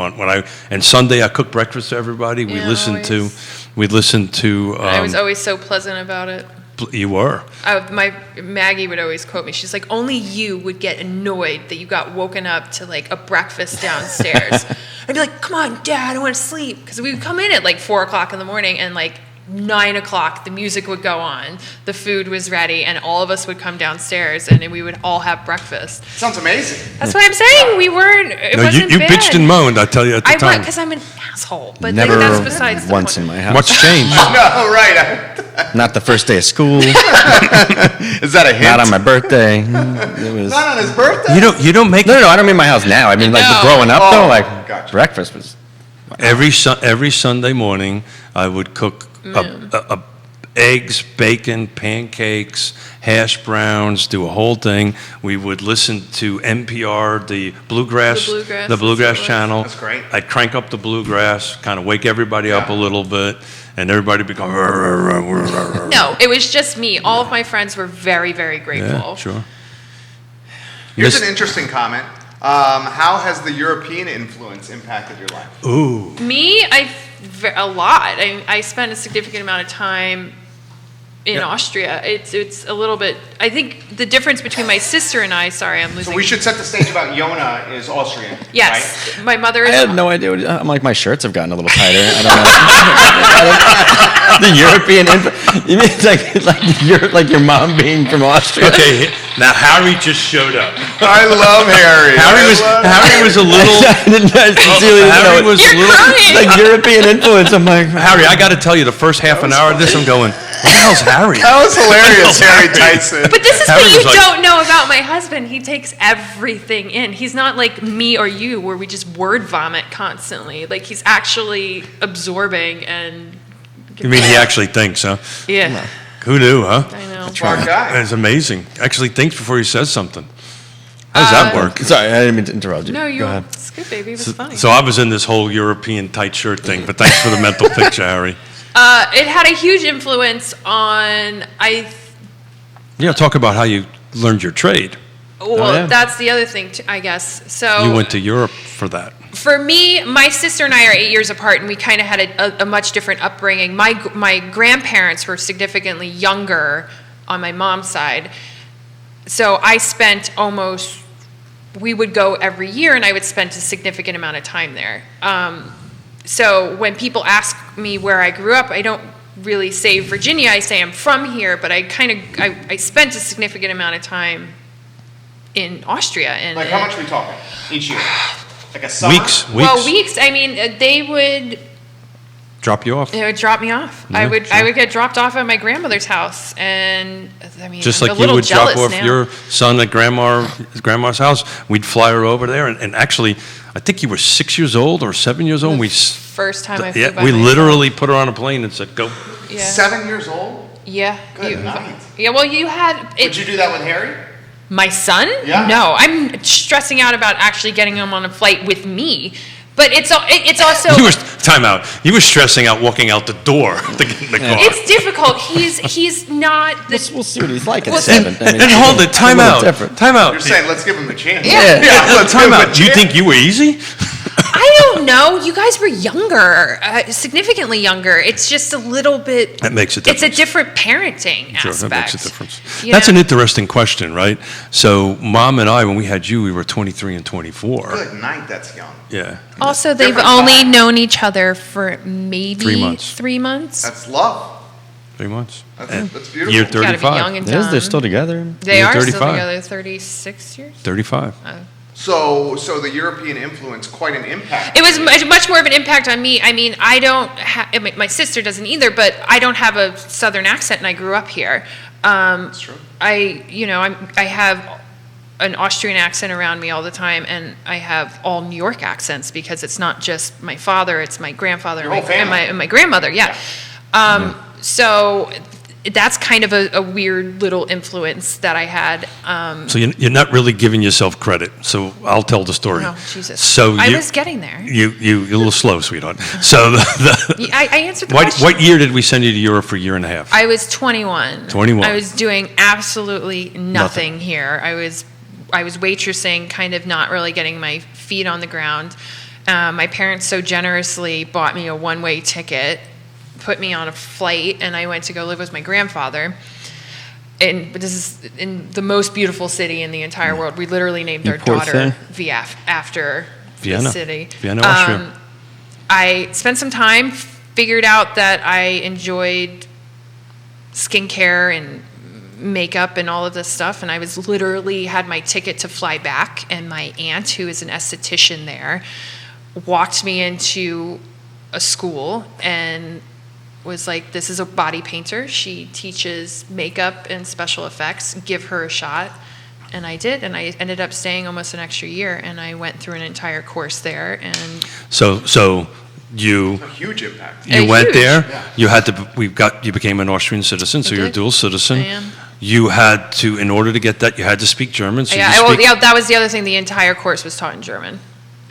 and Sunday I cooked breakfast for everybody. We listened to. I was always so pleasant about it. You were. My Maggie would always quote me. She's like, "Only you would get annoyed that you got woken up to like a breakfast downstairs." I'd be like, "Come on, Dad, I want to sleep," because we would come in at like 4:00 in the morning, and like 9:00 the music would go on, the food was ready, and all of us would come downstairs, and we would all have breakfast. Sounds amazing. That's what I'm saying. We weren't. It wasn't you bad. bitched and moaned. I tell you at the time. because I'm an asshole. But Never that's besides the once point. in my house. What's changed? No, right. Not the first day of school. Is that a hint? Not on my birthday. It was. Not on his birthday? You don't make No, I don't mean my house now. I mean like No. growing up though. Like Gotcha. breakfast was. every Sunday morning I would cook eggs, bacon, pancakes, hash browns, do a whole thing. We would listen to NPR, the Bluegrass The Bluegrass channel. That's great. I'd crank up the Bluegrass, kind of wake everybody up a little bit, and everybody would become. No, it was just me. All of my friends were very, very grateful. Yeah, sure. Here's Miss- an interesting comment. How has the European influence impacted your life? Ooh. Me, a lot. I spent a significant amount of time in Austria. It's a little bit. I think the difference between my sister and I. Sorry, I'm losing. So we should set the stage about Yonna is Austrian. Yes, Right? my mother I is. had no idea. I'm like my shirts have gotten a little tighter. I don't know. The European you mean like your mom being from Austria? Okay, now Harry just showed up. I love Harry. Harry was a little. Harry was a little like European influence. I'm like, Harry, I got to tell you, the first half an hour of this, I'm going, what the hell's Harry? That was hilarious, Harry Tyson. But this is Harry what you was like- don't know about my husband. He takes everything in. He's not like me or you, where we just word vomit constantly. Like, he's actually absorbing and. You mean he actually thinks, huh? Yeah, Who knew, huh? I know. Smart guy. It's amazing. Actually thinks before he says something. How does that work? sorry, I didn't mean to interrupt you. No, Go ahead. it's good, baby. It was funny. So I was in this whole European tight shirt thing, but thanks for the mental picture, Harry. It had a huge influence on Yeah, talk about how you learned your trade. Well, yeah. that's the other thing, I guess. So You went to Europe for that. for me, my sister and I are 8 years apart, and we kind of had a much different upbringing. My grandparents were significantly younger on my mom's side, so I spent we would go every year, and I would spend a significant amount of time there. So when people ask me where I grew up, I don't really say Virginia. I say I'm from here, but I spent a significant amount of time in Austria. And Like, how much are we talking each year? Like a summer? Weeks. Well, weeks. I mean, they would Drop you off. drop me off. Yeah, I would sure. get dropped off at my grandmother's house, and I mean, Just I'm like a you little would drop jealous off now. your son at grandma's house, we'd fly her over there. And actually, I think you were 6 years old or 7 years old. First time I flew by we myself. literally put her on a plane and said, go. Yeah. 7 years old? Yeah. Good night. Yeah. Well, you had Would you do that with Harry? my son. Yeah. No, I'm stressing out about actually getting him on a flight with me. But it's also Time out. You were stressing out walking out the door to get in the car. it's difficult. He's not the We'll see what he's like at Well, 7. I mean, And hold it. it's a Time little out. different. Time out. You're saying, let's give him a chance. Yeah. let's give Time him a out. Do you chance. think you were easy? I don't know. You guys were younger, significantly younger. It's just a little bit. That makes a It's a difference. different parenting Sure, aspect. that makes a difference. You That's know? an interesting question, right? So, Mom and I, when we had you, we were 23 and 24. Good night, that's young. Yeah. Also, they've Different only time. known each other for maybe 3 months. 3 months. That's love. 3 months. That's beautiful. Year You gotta be 35. young and Yes, dumb. they're still together. They You're are 35. still together. 36 years. 35. So the European influence, quite an impact. It was much more of an impact on me. I mean, I don't my sister doesn't either, but I don't have a Southern accent, and I grew up here. That's true. I have an Austrian accent around me all the time, and I have all New York accents because it's not just my father, it's my grandfather Your whole family. and my grandmother. Yeah. So that's kind of a weird little influence that I had. So you're not really giving yourself credit. So I'll tell the story. Oh, Jesus. So I was getting there. you're a little slow, sweetheart. So I answered the what question. year did we send you to Europe for a year and a half? I was 21. 21. I was doing absolutely nothing here. I was waitressing, kind of not really getting my feet on the ground. My parents so generously bought me a one-way ticket, put me on a flight, and I went to go live with my grandfather. But this is in the most beautiful city in the entire world. We literally named our poor daughter thing. after Vienna. the city. Vienna, Austria. I spent some time, figured out that I enjoyed skincare and makeup and all of this stuff, and I was literally had my ticket to fly back, and my aunt, who is an esthetician there, walked me into a school and was like, this is a body painter. She teaches makeup and special effects. Give her a shot. And I did, and I ended up staying almost an extra year, and I went through an entire course there. And So you A huge impact. went Huge. there. Yeah. You became an Austrian citizen, so I you're a did. dual citizen. I am. You had to, in order to get that, you had to speak German. So yeah, you speak, that was the other thing. The entire course was taught in German,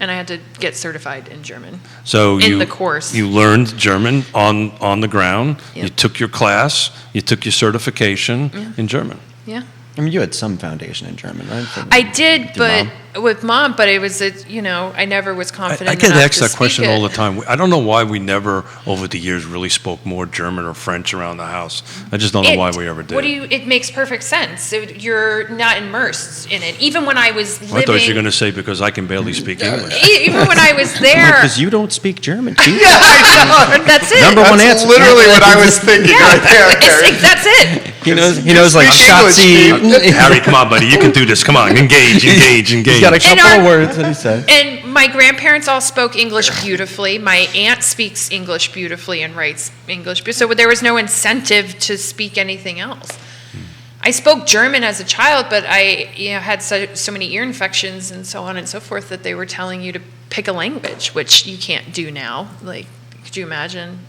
and I had to get certified in German. So in you, the course. You learned German on the ground. Yeah. You took your class. You took your certification in German. Yeah. I mean, you had some foundation in German, right? I did, With your but mom? with mom, but it was, I never was confident I get enough asked to that question speak all it. the time. I don't know why we never, over the years, really spoke more German or French around the house. I just don't know why we ever did. It makes perfect sense. You're not immersed in it. Even when I was living. I thought you were going to say because I can barely speak English. Even when I was there. Because you don't speak German. Keith. That's it. Number one That's answer. literally what I was thinking right there. That's it. He knows like Speak English, Shotzi. Harry, come on, buddy. You can do this. Come on. Engage. He's got a And couple of our- words that he said. And my grandparents all spoke English beautifully. My aunt speaks English beautifully and writes English. So there was no incentive to speak anything else. I spoke German as a child, but I had so many ear infections and so on and so forth that they were telling you to pick a language, which you can't do now. Like, could you imagine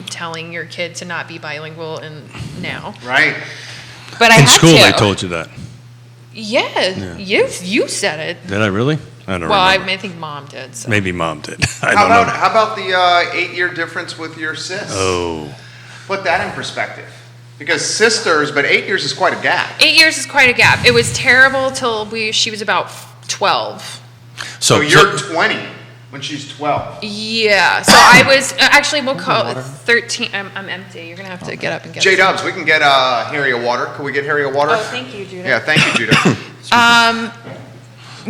telling your kid to not be bilingual now? Right. But I In had school, to. they told you that. Yeah, you said it. Did I really? I don't Well, I remember. think mom did. So. Maybe mom did. I How don't know. about the 8-year difference with your sis? Oh. Put that in perspective. Because sisters, but 8 years is quite a gap. 8 years is quite a gap. It was terrible till she was about 12. So you're 20 when she's 12. Yeah. So I was actually we'll call it 13. I'm empty. You're gonna have to get up and get. J some. Dubs, we can get Harry a water. Can we get Harry a water? Oh, thank you, Judah. Yeah, thank you, Judah.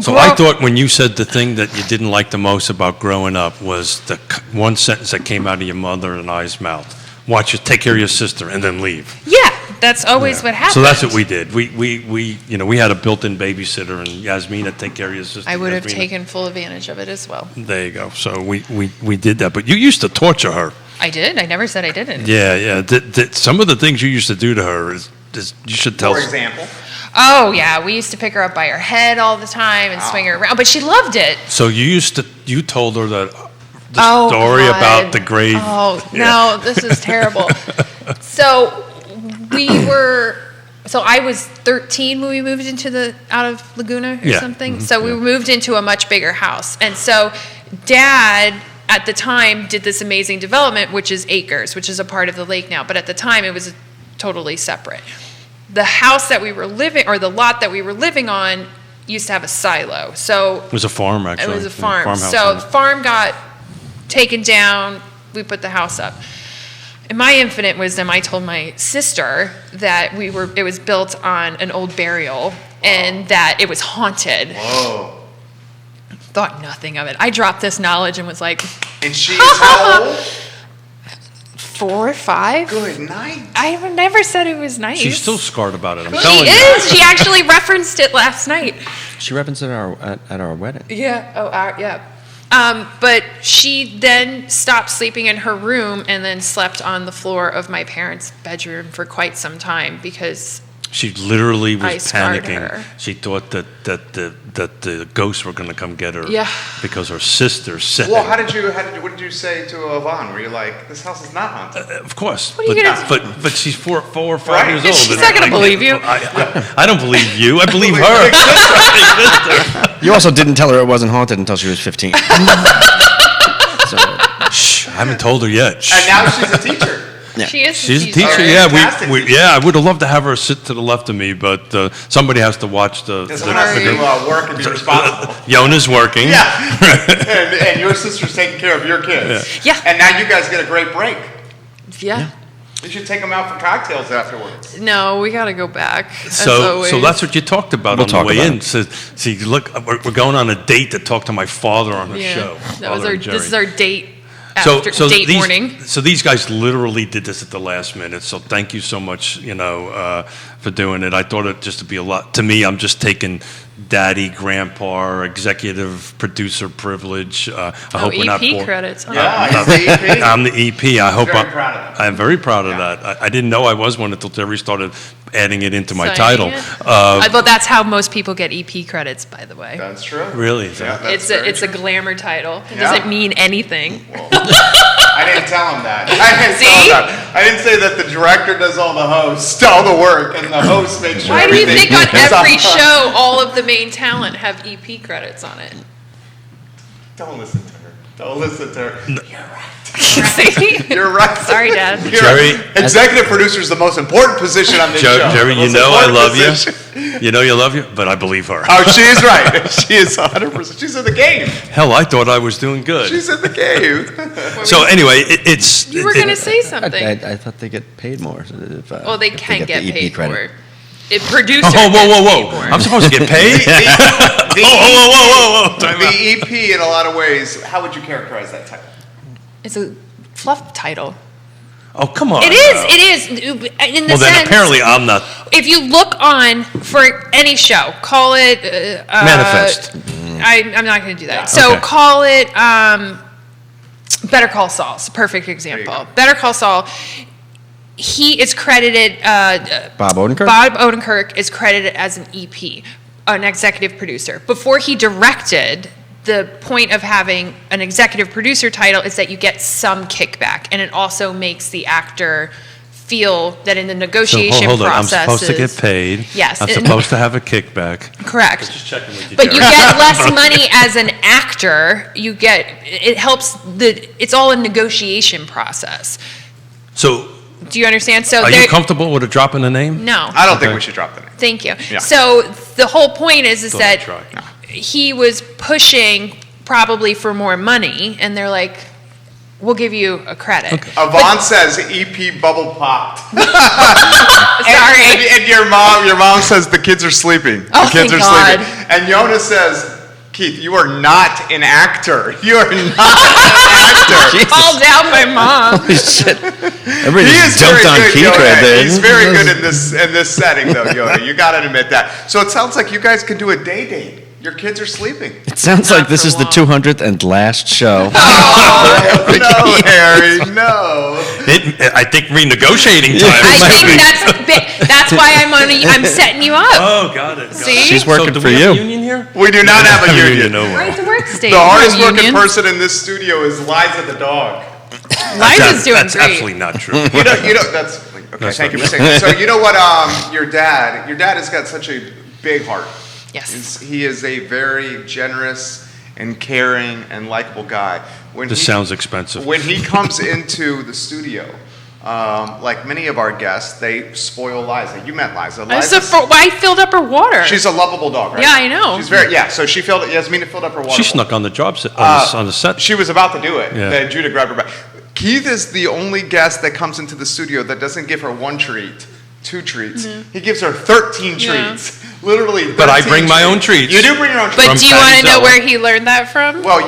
So I thought when you said the thing that you didn't like the most about growing up was the one sentence that came out of your mother and I's mouth. Watch you take care of your sister and then leave. Yeah, that's always what happened. So that's what we did. We had a built-in babysitter and Yasmina take care of your sister. I would have Yasmina. taken full advantage of it as well. There you go. So we did that. But you used to torture her. I did. I never said I didn't. Yeah. Some of the things you used to do to her is you should tell. For example. Oh yeah, we used to pick her up by her head all the time and swing her around, but she loved it. So you told her that the story God. about the grave. Oh Yeah. no, this is terrible. So I was 13 when we moved out of Laguna or Yeah. something. Mhm. So we moved into a much bigger house, and so Dad at the time did this amazing development, which is acres, which is a part of the lake now. But at the time, it was totally separate. The house that we were living, or the lot that we were living on, used to have a silo. So It was a farm, actually. it was a Yeah, farm. farmhouse, So yeah. the farm got taken down. We put the house up. In my infinite wisdom, I told my sister that it was built on an old burial and that it was haunted. Whoa. Thought nothing of it. I dropped this knowledge and was like, And she is how old? 4 or 5? Good night. I never said it was nice. She's still scarred about it. I'm She telling you. is. She actually referenced it last night. She referenced it at our wedding. Yeah. Oh, yeah. But she then stopped sleeping in her room and then slept on the floor of my parents' bedroom for quite some time because She literally I was scarred panicking. her. She thought that the ghosts were going to come get her. Yeah. Because her sister said. Well, what did you say to Yvonne? Were you like, this house is not haunted? Of course. What are you gonna but she's 4 or 5 Right. years old. She's and not gonna I- believe you. I don't believe you. I believe her. You also didn't tell her it wasn't haunted until she was 15. So, Shh, I haven't told her yet. Shh. And now she's a teacher. yeah. she is. She's a All teacher. right, Yeah, fantastic. I would have loved to have her sit to the left of me, but somebody has to watch the. Someone has to do work and be responsible. Yona's working. Yeah. and your sister's taking care of your kids. Yeah. And now you guys get a great break. Yeah. You should take them out for cocktails afterwards. No, we got to go back. as So always. that's what you talked about We'll on talk the way about in. it. So, see, look, we're going on a date to talk to my father on her Yeah. show. That was Father and this is Jerry. our date after date these, morning. So these guys literally did this at the last minute. So thank you so much, for doing it. I thought it just to be a lot. To me, I'm just taking daddy, grandpa, executive producer privilege. I hope we're not EP bored. credits. Huh? Yeah, he's the EP. I'm the EP. I hope Very proud of that. I'm very proud of Yeah. that. I didn't know I was one until Terry started adding it into my Signing title. it. Well, that's how most people get EP credits, by the way. That's true. Really? Yeah, that's It's a very true. glamour title. It Yeah. doesn't mean anything. I didn't tell him that. I didn't say that the director does all the work, and the host makes sure Why do you everything think on is every on- show all of the main talent have EP credits on it? Don't listen to her. Don't listen to her. See? You're right. Sorry, Dad. Jerry, Executive producer is the most important position on this show. Jerry, The you most know I important love position. you. You know you love you, but I believe her. Oh, she is right. She is 100%. She's in the game. Hell, I thought I was doing good. She's in the game. So anyway, it's. You were going to say something. I thought they get paid more. If, Well, they if can the get EP paid credit. more. It producer. Oh, whoa, gets whoa, paid whoa! more. I'm supposed to get paid? The Whoa! Time out. The EP, in a lot of ways, how would you characterize that title? It's a fluff title. Oh, come on. It is. In the Well, then sense, apparently I'm not. if you look on for any show, call it Manifest. I'm not going to do that. Yeah. So Okay. call it Better Call Saul. It's a perfect example. go. Better Call Saul. He is credited. Bob Odenkirk? Bob Odenkirk is credited as an EP, an executive producer. Before he directed, the point of having an executive producer title is that you get some kickback, and it also makes the actor feel that in the So negotiation hold on. I'm process. supposed to get paid. Yes. I'm supposed to have a kickback. Correct. Just checking with you, But you Jerry. get less money as an actor. It helps it's all a negotiation process. So, Do you understand? So are you comfortable with a drop in the name? No. I don't think Okay. we should drop the name. Thank you. Yeah. So the whole point is Thought that I'd try. he was pushing probably for more money, and they're like, "We'll give you a credit." Yvonne says EP bubble popped. Sorry. And your mom says the kids are sleeping. Oh, the kids thank are God. sleeping. And Yonna says, Keith, you are not an actor. You are not an actor. Called out my mom. Holy shit. Everybody He just is very jumped on good, Keith Yonna. right there. He's very good in this setting, though, Yonna. You got to admit that. So it sounds like you guys can do a day date. Your kids are sleeping. It sounds Not like this for is the long. 200th and last show. No, Harry, no. I think renegotiating time. I think that's why I'm setting you up. Oh, got it. See? She's working do for we have you. a union here? We do not have a union. No Right way. to work state. The hardest Union. working person in this studio is Liza the dog. Liza's doing That's great. absolutely not true. You know that's okay. That's Thank you for right. saying that. So you know what? Your dad has got such a big heart. Yes. He is a very generous and caring and likable guy. When This sounds expensive. When he comes into the studio, like many of our guests, they spoil Liza. You met Liza. I filled up her water. She's a lovable dog, right? Yeah, I know. She's so Yasmina filled up her water. She snuck on the job set, on the set. She was about to do it. Yeah. Then Judah grabbed her back. Keith is the only guest that comes into the studio that doesn't give her one treat, 2 treats. He gives her 13 Yeah. treats. Literally 13 But I bring my own treats. You do bring your own treats. But From do you want Patty to know Zeller. where he learned that from? Well,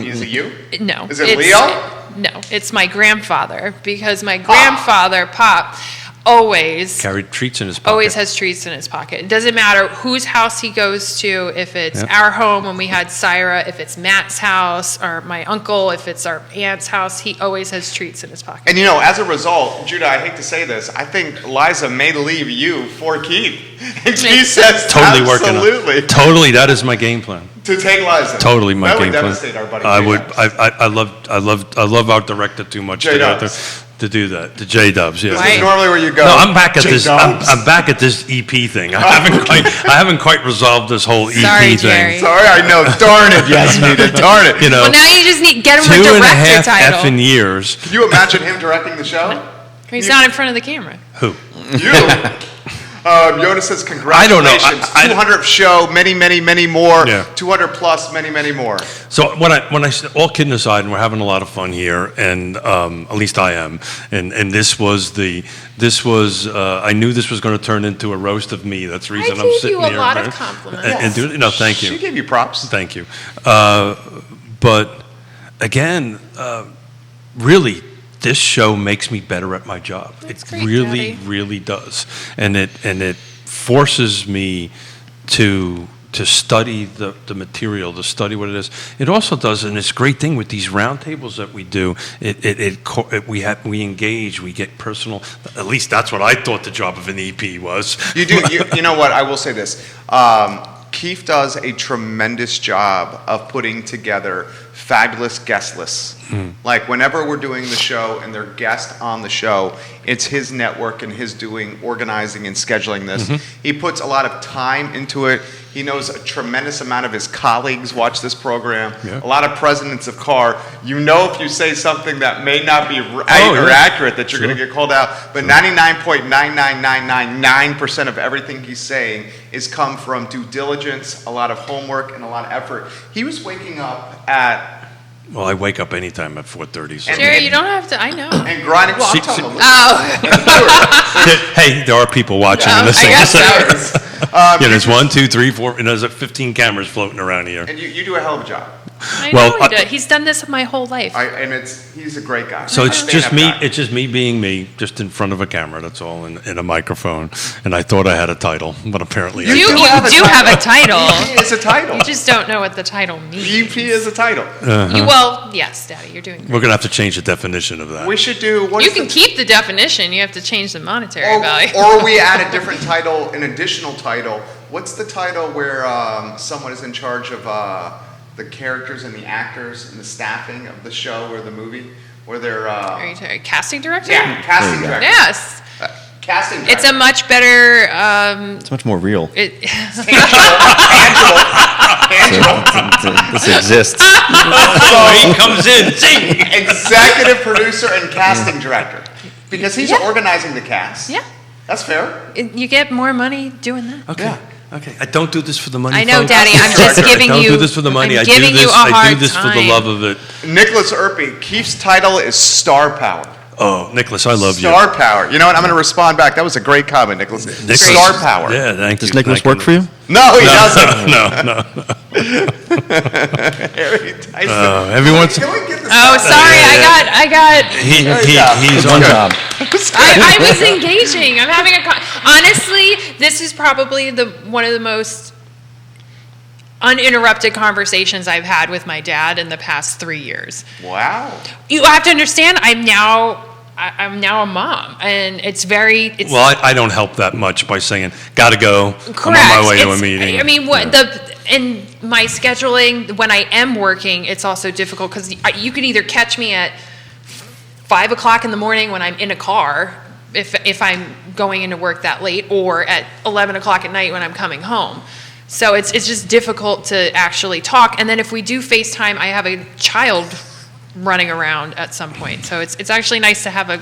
is it you? No. Is it it's- Leo? No, it's my grandfather, because my grandfather, Pop, always Carried treats in his pocket. always has treats in his pocket. It doesn't matter whose house he goes to, if it's Yep. our home when we had Syra, if it's Matt's house, or my uncle, if it's our aunt's house, he always has treats in his pocket. And as a result, Judah, I hate to say this, I think Liza may leave you for Keith. And Keith says Totally working on absolutely it. Totally, that is my game plan. to take Liza. Totally my that game would plan. devastate our buddy. I Jay would. Dubs. I love our director too much to go there, J-Dubs. to do that. The J Dubs. Yeah. This Right. is normally where you go. No, I'm back at Jay this. Dubs. I'm back at this EP thing. I haven't quite resolved this whole EP Sorry, thing. Jerry. Sorry, I know. Darn it, Yasmina. Darn it. You know, Well, now you just need get him a 2.5 director title. effing years. Can you imagine him directing the show? He's not in front of the camera. Who? You. Yonna says I don't know. congratulations. I- 200th show, many, many, many more. Yeah. 200 plus, many, many more. So when I all kidding aside, and we're having a lot of fun here, and at least I am, and this was I knew this was going to turn into a roast of me. That's the reason I'm gave sitting you a here. lot of right? compliments. And do, no, thank you. She gave you props. Thank you. But again, really, this show makes me better at my job. That's It great, really, Daddy. really does, and it forces me to study the material, to study what it is. It also does, and it's a great thing with these roundtables that we do. We engage, we get personal. At least that's what I thought the job of an EP was. You do. You know what? I will say this. Keith does a tremendous job of putting together fabulous guest lists. Like whenever we're doing the show and they're guest on the show, it's his network and his doing, organizing and scheduling this. He puts a lot of time into it. He knows a tremendous amount of his colleagues watch this program. Yeah. A lot of presidents of CAR. You know if you say something that may not be right or accurate that you're going to get called out. But 99.99999% of everything he's saying is come from due diligence, a lot of homework, and a lot of effort. He was waking up at... Well, I wake up anytime at 4:30. So. Jerry, you don't have to. I know. And grinding... Well, I'm talking about... Hey, there are people watching and I listening. guess so. There's 1, 2, 3, 4, and there's 15 cameras floating around here. And you do a hell of a job. I Well, know he does. He's done this my whole life. He's a great guy. So it's Stand-up just me. guy. It's just me being me, just in front of a camera. That's all, in a microphone. And I thought I had a title, but apparently I You don't. do have a title. VP is a title. You just don't know what the title means. VP is a title. Well, yes, Daddy, you're doing We're great. gonna have to change the definition of that. We should do... You can keep the definition. You have to change the monetary value. Or we add a different title, an additional title. What's the title where someone is in charge of the characters and the actors and the staffing of the show or the movie? Where they're... Are you talking casting director? yeah, casting There you go. director. Yes. Casting director. It's a much better. It's much more real. Tangible. This exists. Oh, he comes in. Zing! Executive producer and casting director. Because he's Yeah. organizing the cast. Yeah. That's fair. You get more money doing that. Okay. Yeah. Okay. I don't do this for the money. I know, folks. Daddy. I'm just giving I you. don't do this for the money. I'm I do giving this. you a I hard do this for the time. love of it. Nicholas Erpy, Keith's title is Star Power. Oh, Nicholas, I love you. Star Power. You know what? I'm going to respond back. That was a great comment, Nicholas. Nicholas- Star Power. Yeah, thank you. Does Nicholas Thank work for you? No, he doesn't. No. Harry Tyson. Every once. Can we get this Oh, out? sorry. I got. He's Good on job. I was engaging. I'm having a. Honestly, this is probably one of the most uninterrupted conversations I've had with my dad in the past 3 years. Wow. You have to understand. I'm now a mom, and it's very. Well, I don't help that much by saying, gotta go. Correct. I'm on my way to a It's- meeting. I mean, in my scheduling, when I am working, it's also difficult because you could either catch me at 5 o'clock in the morning when I'm in a car, if I'm going into work that late, or at 11 o'clock at night when I'm coming home. So it's just difficult to actually talk. And then if we do FaceTime, I have a child running around at some point. So it's actually nice to have a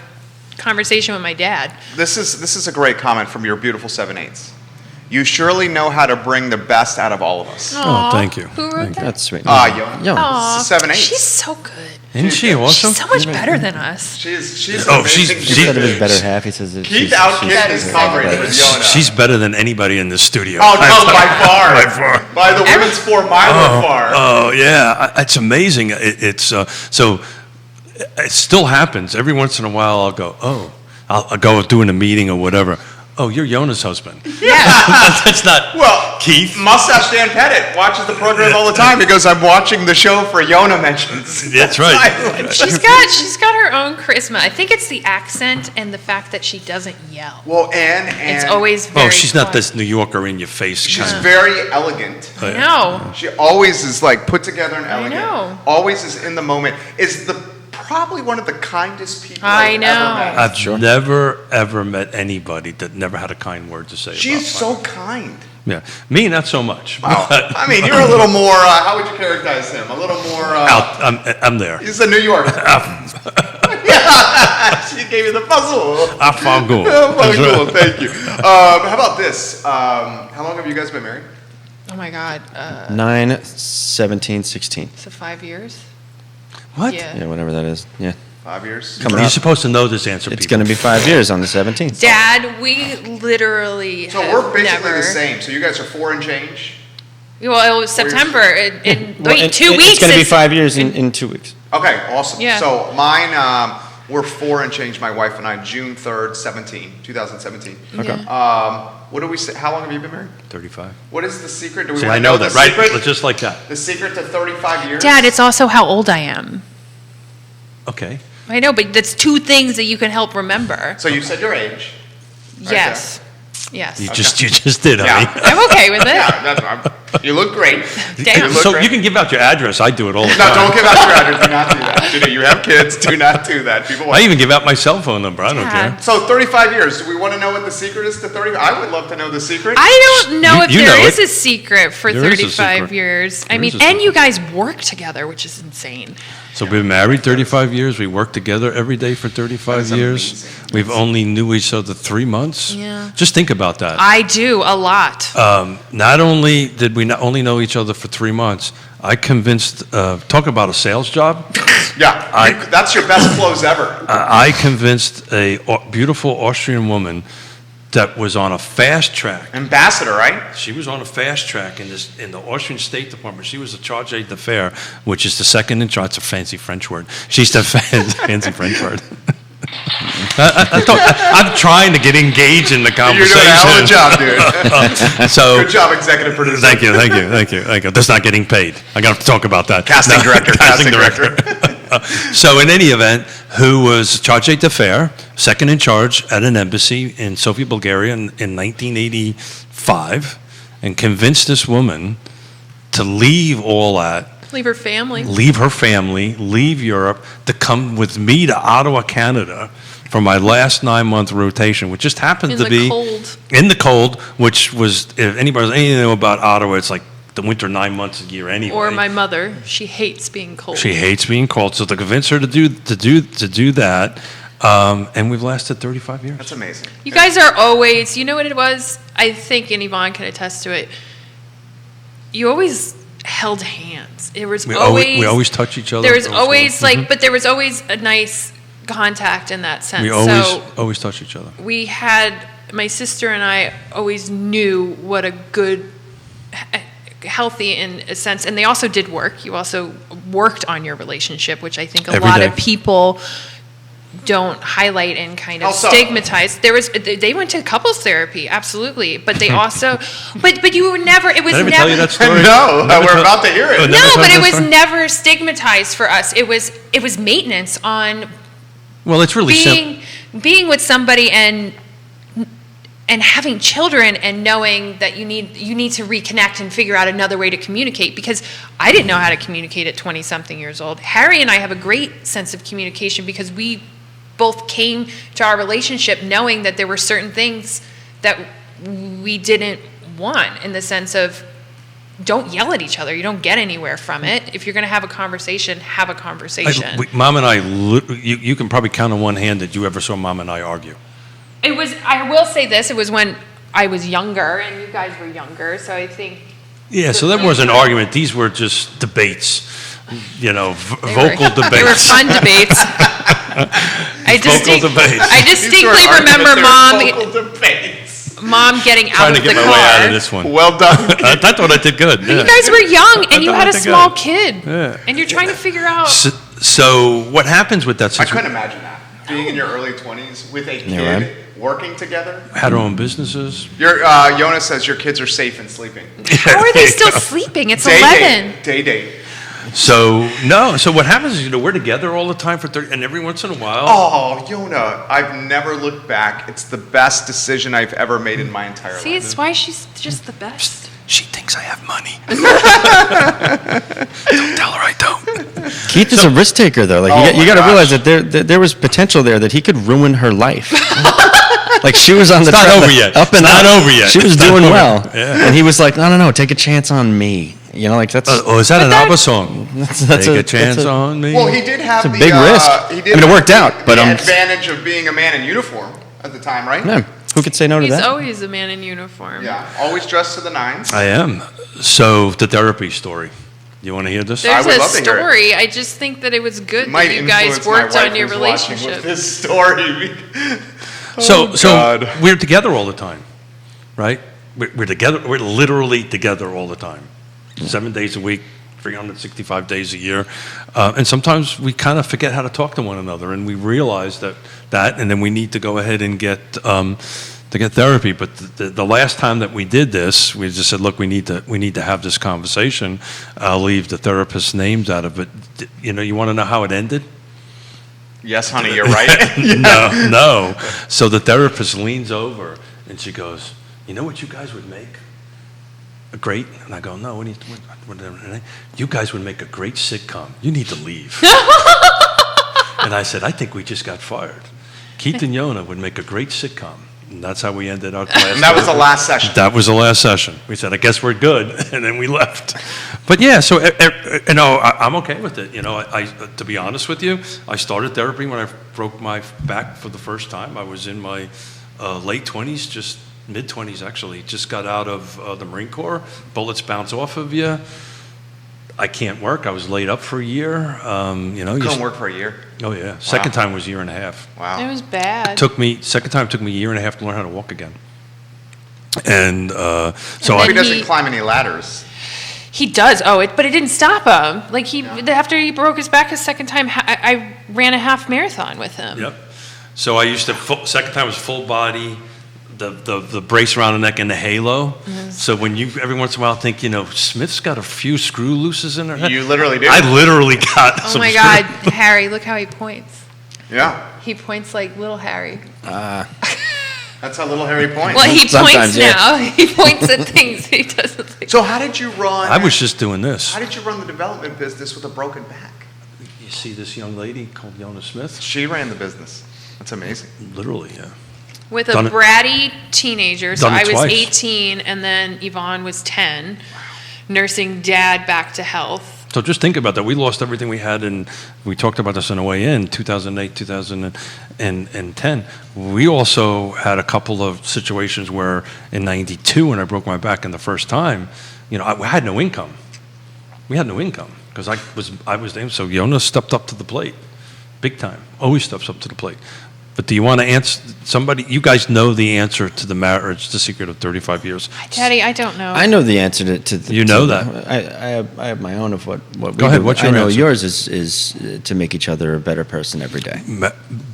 conversation with my dad. This is a great comment from your beautiful 7/8. You surely know how to bring the best out of all of us. Aw, thank you. Who wrote that? That's sweet. Yonna. Yonna. Aw, 7/8. she's so good. Isn't she awesome? She's so much better than us. She's Oh, amazing. she's- Instead of his better half, he says that Keith she's outkicked his coverage with Yonna. She's better than anybody in this studio. Oh, no, by far. By far. By the women's 4-miler far. Oh, yeah. It's amazing. It's so it still happens. Every once in a while, I'll go, I'll go doing a meeting or whatever. Oh, you're Yona's husband. Yeah. That's not Well, Keith. Mustache Dan Pettit watches the program all the time. He goes, I'm watching the show for Yonna mentions. That's right. She's got her own charisma. I think it's the accent and the fact that she doesn't yell. Well, and It's always very Oh, she's not quiet. this New Yorker in your face. she's kind. very elegant. I know. She always is like put together and elegant. know. Always is in the moment. Is probably one of the kindest people I I've know. ever met. I've never ever met anybody that never had a kind word to say. She's about so kind. Yeah, me not so much. Wow. but I mean, you're a little more, how would you characterize him? A little more, I'm there. he's a New Yorker. Yeah, she gave you the puzzle. I found good. Oh, cool. Thank you. How about this? How long have you guys been married? Oh my God. 9, 17, 16. So 5 years? What? Yeah. Yeah, whatever that is. Yeah. 5 years? Coming You're up. supposed to know this answer. It's people. going to be 5 years on the 17th. Dad, we literally So have we're basically never. the same. So you guys are 4 and change? Well, it was September. In Well, wait, it- 2 it- weeks. It's going to be is- 5 years in 2 weeks. Okay, awesome. Yeah. So mine, we're 4 and change, my wife and I, June 3rd, 2017. Okay. Yeah. What do we say? How long have you been married? 35. What is the secret? Do we See, want I to know the that, right? secret? Just like that. The secret to 35 years? Dad, it's also how old I am. Okay. I know, but that's two things that you can help remember. So you said your age. Yes. Yes. You just did, honey. Yeah. I'm okay with it. Yeah, you look great. Damn. You look So great. you can give out your address. I do it all the No, time. don't give out your address. Do not do that. You have kids. Do not do that. People. I even give out my cell phone number. I don't Yeah. care. So 35 years. Do we want to know what the secret is to 30? I would love to know the secret. I don't know if You there know is it. a secret for There is a 35 secret. years. I There mean, is a and you secret. guys work together, which is insane. So we've been married 35 years. We worked together every day for 35 That is years. amazing. We've only knew each other 3 months. Yeah. Just think about that. I do a lot. Not only did we not only know each other for 3 months, I convinced, talk about a sales job. Yeah, that's your best close ever. I convinced a beautiful Austrian woman that was on a fast track. Ambassador, right? She was on a fast track in the Austrian State Department. She was a charge d'affaires, which is the second in charge. It's a fancy French word. She's the fancy French word. I'm trying to get engaged in the You're conversation. doing a hell of a job, dude. So Good job, executive producer. thank you. That's not getting paid. I got to talk about that. Casting director. Casting director. So in any event, who was charge d'affaires, second in charge at an embassy in Sofia, Bulgaria in 1985, and convinced this woman to leave all that, Leave her family. leave her family, leave Europe, to come with me to Ottawa, Canada, for my last 9-month rotation, which just happened In to the be cold. in the cold, which was, if anybody knows anything about Ottawa, it's like the winter 9 months a year anyway. Or my mother. She hates being cold. She hates being cold, so to convince her to do that, and we've lasted 35 years. That's amazing. You guys are always, you know what it was? I think, and Yvonne can attest to it. You always held hands. It was We always. always touch each other. There was Also. always but there was always a nice contact in that sense. We always touch each other. We had, my sister and I always knew what a good, healthy in a sense, and they also did work. You also worked on your relationship, which I think a Every lot day. of people don't highlight and kind of How so? stigmatize. They went to couples therapy, absolutely, but they also, but you were never. It was Did I ever never. tell you that story? No, Never we're tell- about to hear it. Oh, never No, told but you it that was story? never stigmatized for us. It was maintenance on Well, it's really simple. being with somebody and having children and knowing that you need to reconnect and figure out another way to communicate, because I didn't know how to communicate at 20 something years old. Harry and I have a great sense of communication because we both came to our relationship knowing that there were certain things that we didn't want, in the sense of, don't yell at each other. You don't get anywhere from it. If you're going to have a conversation, have a conversation. Mom and I, you can probably count on one hand that you ever saw Mom and I argue. It was, I will say this, it was when I was younger and you guys were younger, so I think Yeah, so that wasn't an argument. These were just debates, they vocal were, debates. They were fun debates. Vocal debates. I distinctly remember mom getting out Trying of to the get my way out of car. this one. Well done. I thought I did good. You Yeah. guys were young and you thought had I a did small good. kid. Yeah. And you're trying to figure out. So what happens with that I couldn't situation? imagine that. Being in your early 20s with a kid, Yeah, right. working together. Had our own businesses. Your Yonna says your kids are safe and sleeping. How are they still sleeping? It's Day 11. date. Day date. So what happens is, we're together all the time for 30, and every once in a while. Oh, Yonna, I've never looked back. It's the best decision I've ever made in my entire See, life. it's why she's just the best. She thinks I have money. Don't tell her I don't. Keith is a risk taker, though. Like Oh you my got to gosh. realize that there was potential there that he could ruin her life. Like she was on the It's not track, over yet. up and It's not up. over yet. She was It's not doing over. well, Yeah. and he was like, no, take a chance on me. You know, like that's Oh, is that an ABBA song? that's Take a chance that's on me. Well, he did have It's a the big risk. He did I mean, it have worked out, but the I'm- advantage of being a man in uniform at the time, right? Yeah, who could say no to He's that? always a man in uniform. Yeah, always dressed to the nines. I am. So the therapy story. You want to hear this? There's would a love to hear it. story. I just think that it was good Might that you guys influence my worked wife on your who's watching relationship. with this story. So God. we're together all the time, right? We're together. We're literally together all the time, 7 days a week, 365 days a year, and sometimes we kind of forget how to talk to one another, and we realize that, and then we need to go ahead and get therapy. But the last time that we did this, we just said, look, we need to have this conversation. I'll leave the therapist's names out of it. You want to know how it ended? Yes, honey, you're right. No. So the therapist leans over and she goes, you know what you guys would make? A great, and I go, no, you guys would make a great sitcom. You need to leave. And I said, I think we just got fired. Keith and Yonna would make a great sitcom. And that's how we ended our class. And that was the last session. That was the last session. We said, I guess we're good, and then we left. But yeah, so I'm okay with it. I to be honest with you, I started therapy when I broke my back for the first time. I was in my late 20s, just mid-20s actually. Just got out of the Marine Corps. Bullets bounce off of you. I can't work. I was laid up for a year. Couldn't work for a year? Oh yeah. Second time was a year and a half. Wow. It was bad. Second time took me a year and a half to learn how to walk again. And so He doesn't climb any ladders. He does. But it didn't stop him. Like after he broke his back his second time, I ran a half marathon with him. Yep. So I used to, second time was full body, the brace around the neck and the halo. Yes. So when you every once in a while think, Smith's got a few screw looses in her head. You literally do. I literally got some. Oh my God, Harry, look how he points. Yeah. He points like little Harry. That's how little Harry points. Well, he Sometimes, points yeah. now. He points at things he doesn't think. So how did you run? I was just doing this. How did you run the development business with a broken back? You see this young lady called Yonna Smith? She ran the business. That's amazing. Literally, yeah. With a Done it- bratty teenager. So done it I was twice. 18 and then Yvonne was 10, nursing dad back to health. So just think about that. We lost everything we had, and we talked about this on the way in, 2008, 2010. We also had a couple of situations where in 92, when I broke my back in the first time, I had no income. We had no income because I was there. So Yonna stepped up to the plate, big time. Always steps up to the plate. But do you want to answer somebody? You guys know the answer to the marriage, the secret of 35 years. Daddy, I don't know. I know the answer to You know that. I have my own of what we Go ahead, do. what's your I know answer? yours is to make each other a better person every day.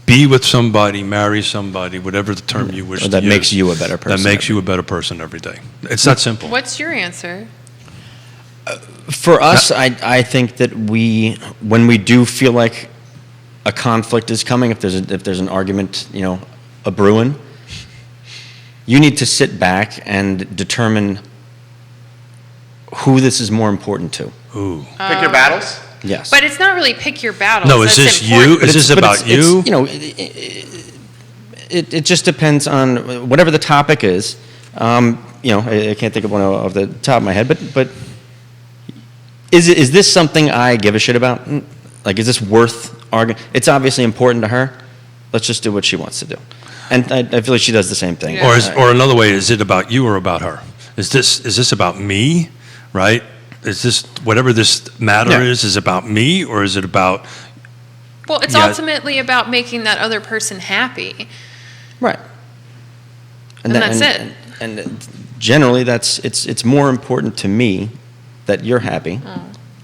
Be with somebody, marry somebody, whatever the term you wish Or to that use. makes you a better person That makes every you a better person every day. It's that simple. What's your answer? For us, I think that when we do feel like a conflict is coming, if there's an argument, a brewing, you need to sit back and determine who this is more important to. Ooh. Pick your battles. Yes. But it's not really pick your battles. No, is That's this important. you? Is this about you? It just depends on whatever the topic is. I can't think of one off the top of my head, but is this something I give a shit about? Like, is this worth arguing? It's obviously important to her. Let's just do what she wants to do. And I feel like she does the same thing. Yeah. Or another way, is it about you or about her? Is this about me, right? Is this, whatever this matter Yeah. is about me, or is it about... Well, it's Yeah. ultimately about making that other person happy. Right. And that's it. And generally, it's more important to me that you're happy